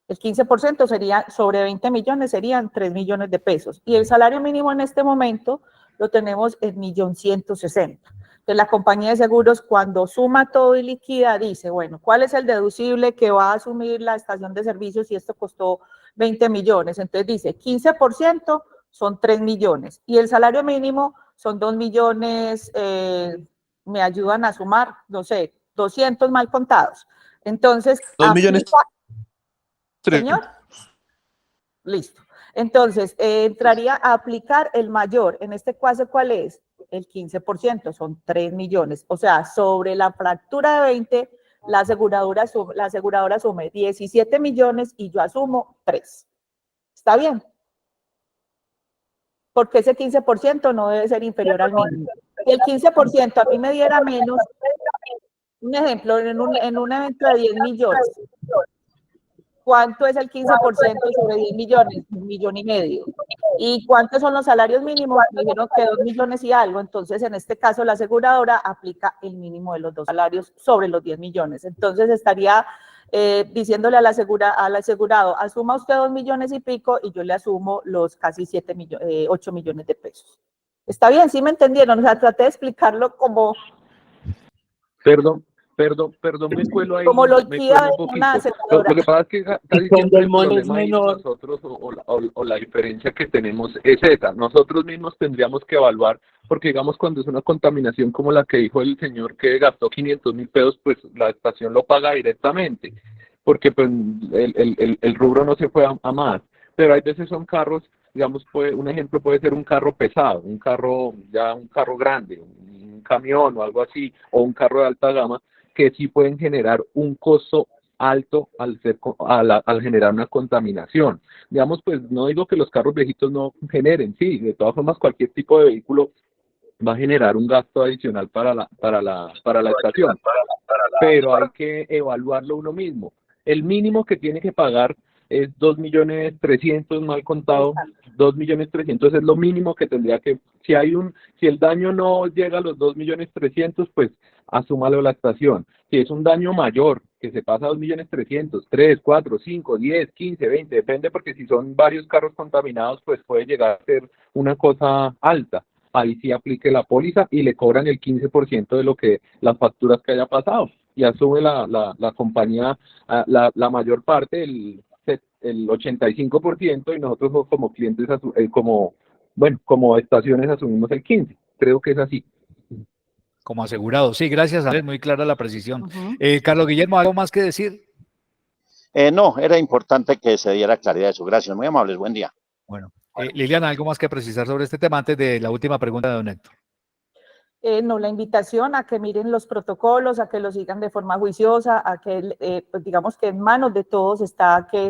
El 15% sería, sobre 20 millones serían 3 millones de pesos, y el salario mínimo en este momento lo tenemos en 1.160.000. Entonces, la compañía de seguros, cuando suma todo y liquida, dice, bueno, ¿cuál es el deducible que va a asumir la estación de servicios si esto costó 20 millones? Entonces dice, 15% son 3 millones y el salario mínimo son 2 millones, me ayudan a sumar, no sé, 200 mal contados. Entonces, 2 millones. Señor, listo. Entonces, entraría a aplicar el mayor. En este caso, ¿cuál es? El 15%, son 3 millones. O sea, sobre la fractura de 20, la aseguradora asume 17 millones y yo asumo 3. ¿Está bien? Porque ese 15% no debe ser inferior al mínimo. Si el 15% a mí me diera menos, un ejemplo, en un evento de 10 millones, ¿cuánto es el 15% sobre 10 millones? 1,5 millones. ¿Y cuántos son los salarios mínimos? Me dijeron que 2 millones y algo. Entonces, en este caso, la aseguradora aplica el mínimo de los 2 salarios sobre los 10 millones. Entonces, estaría diciéndole al asegurado, asuma usted 2 millones y pico y yo le asumo los casi 8 millones de pesos. ¿Está bien? ¿Sí me entendieron? O sea, traté de explicarlo como... Perdón, me cuelo ahí. Como lo liquida un poquito. una aseguradora. Lo que pasa es que casi siempre el problema ahí nosotros o la diferencia que tenemos es esa. Nosotros mismos tendríamos que evaluar, porque digamos cuando es una contaminación como la que dijo el señor que gastó 500.000 pesos, pues la estación lo paga directamente, porque pues el rubro no se fue a más. Pero hay veces son carros, digamos, un ejemplo puede ser un carro pesado, un carro grande, un camión o algo así, o un carro de alta gama, que sí pueden generar un costo alto al generar una contaminación. Digamos, pues no digo que los carros viejitos no generen, sí, de todas formas cualquier tipo de vehículo va a generar un gasto adicional para la estación, pero hay que evaluarlo uno mismo. El mínimo que tiene que pagar es 2.300.000 mal contado, 2.300.000 es lo mínimo que tendría que, si el daño no llega a los 2.300.000, pues asúmalo la estación. Si es un daño mayor, que se pasa a 2.300.000, 3, 4, 5, 10, 15, 20, depende, porque si son varios carros contaminados, pues puede llegar a ser una cosa alta. Ahí sí aplique la póliza y le cobran el 15% de lo que las facturas que haya pasado y asume la compañía la mayor parte, el 85%, y nosotros como clientes, como estaciones asumimos el 15%. Creo que es así. Como asegurado. Sí, gracias, Andrés, muy clara la precisión. Carlos Guillermo, ¿algo más que decir? No, era importante que se diera claridad de eso. Gracias, muy amables, buen día. Bueno, Liliana, ¿algo más que precisar sobre este tema antes de la última pregunta de don Héctor? No, la invitación a que miren los protocolos, a que los sigan de forma juiciosa, a que, pues digamos que en manos de todos está que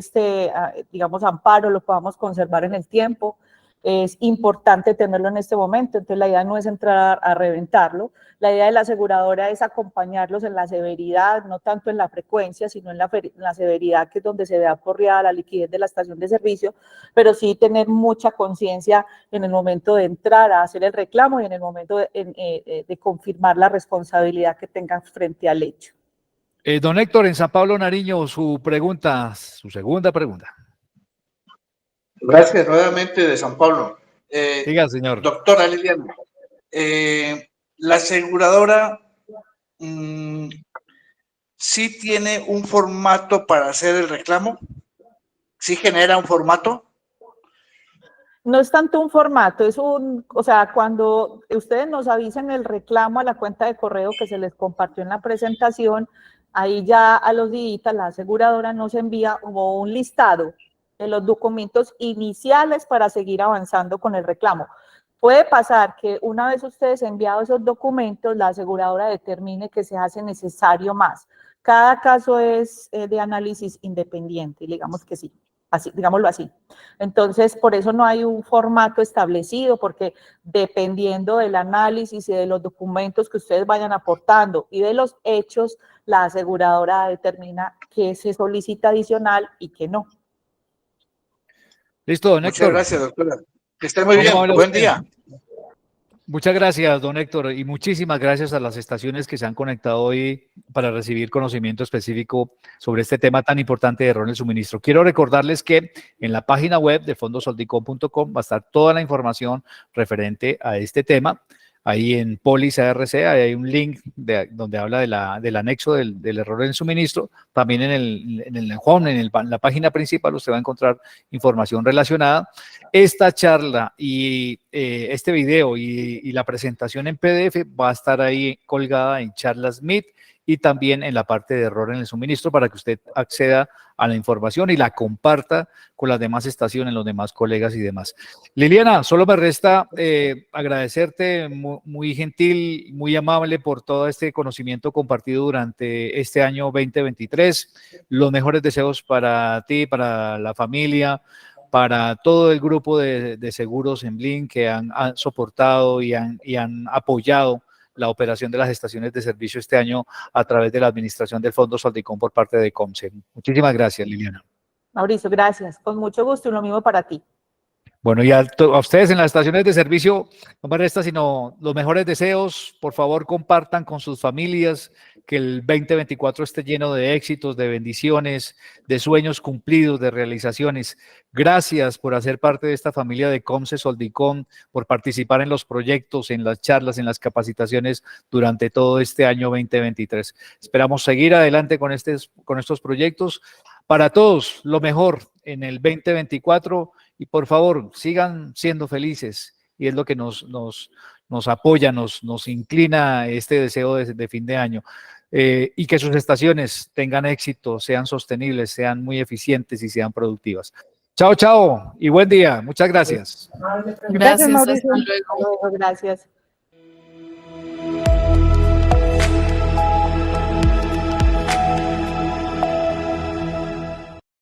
digamos, amparo lo podamos conservar en el tiempo. Es importante tenerlo en este momento, entonces la idea no es entrar a reventarlo, la idea de la aseguradora es acompañarlos en la severidad, no tanto en la frecuencia, sino en la severidad, que es donde se vea porreada la liquidez de la estación de servicio, pero sí tener mucha conciencia en el momento de entrar a hacer el reclamo y en el momento de confirmar la responsabilidad que tengan frente al hecho. Don Héctor, en San Pablo, Nariño, su segunda pregunta. Gracias nuevamente de San Pablo. Diga, señor. Doctora Liliana, la aseguradora sí tiene un formato para hacer el reclamo, sí genera un formato. No es tanto un formato, o sea, cuando ustedes nos avisen el reclamo a la cuenta de correo que se les compartió en la presentación, ahí ya a los días la aseguradora nos envía como un listado de los documentos iniciales para seguir avanzando con el reclamo. Puede pasar que una vez ustedes enviados esos documentos, la aseguradora determine que se hace necesario más. Cada caso es de análisis independiente, digamos que sí, así, digámoslo así. Entonces, por eso no hay un formato establecido, porque dependiendo del análisis y de los documentos que ustedes vayan aportando y de los hechos, la aseguradora determina qué se solicita adicional y qué no. Listo, don Héctor. Muchas gracias, doctora. Que esté muy bien. Buen día. Muchas gracias, don Héctor, y muchísimas gracias a las estaciones que se han conectado hoy para recibir conocimiento específico sobre este tema tan importante de error en el suministro. Quiero recordarles que en la página web de fondosoldicom.com va a estar toda la información referente a este tema. ahí en Póliza RC, ahí hay un link donde habla del anexo del error en el suministro. También en el home, en la página principal, usted va a encontrar información relacionada. Esta charla y este video y la presentación en PDF va a estar ahí colgada en Charlas Meet y también en la parte de error en el suministro para que usted acceda a la información y la comparta con las demás estaciones, los demás colegas y demás. Liliana, solo me resta agradecerte, muy gentil, muy amable por todo este conocimiento compartido durante este año 2023. Los mejores deseos para ti, para la familia, para todo el grupo de seguros en Blin que han soportado y han apoyado la operación de las estaciones de servicio este año a través de la administración del Fondo Soldicom por parte de Comce. Muchísimas gracias, Liliana. Mauricio, gracias. Con mucho gusto y lo mismo para ti. Bueno, y a ustedes en las estaciones de servicio, no me resta sino los mejores deseos. Por favor, compartan con sus familias, que el 2024 esté lleno de éxitos, de bendiciones, de sueños cumplidos, de realizaciones. Gracias por hacer parte de esta familia de Comce Soldicom, por participar en los proyectos, en las charlas, en las capacitaciones durante todo este año 2023. Esperamos seguir adelante con estos proyectos. Para todos, lo mejor en el 2024 y por favor, sigan siendo felices y es lo que nos apoya, nos inclina este deseo de fin de año. Y que sus estaciones tengan éxito, sean sostenibles, sean muy eficientes y sean productivas. Chao, chao y buen día. Muchas gracias. Gracias, Mauricio. Hasta luego. Gracias.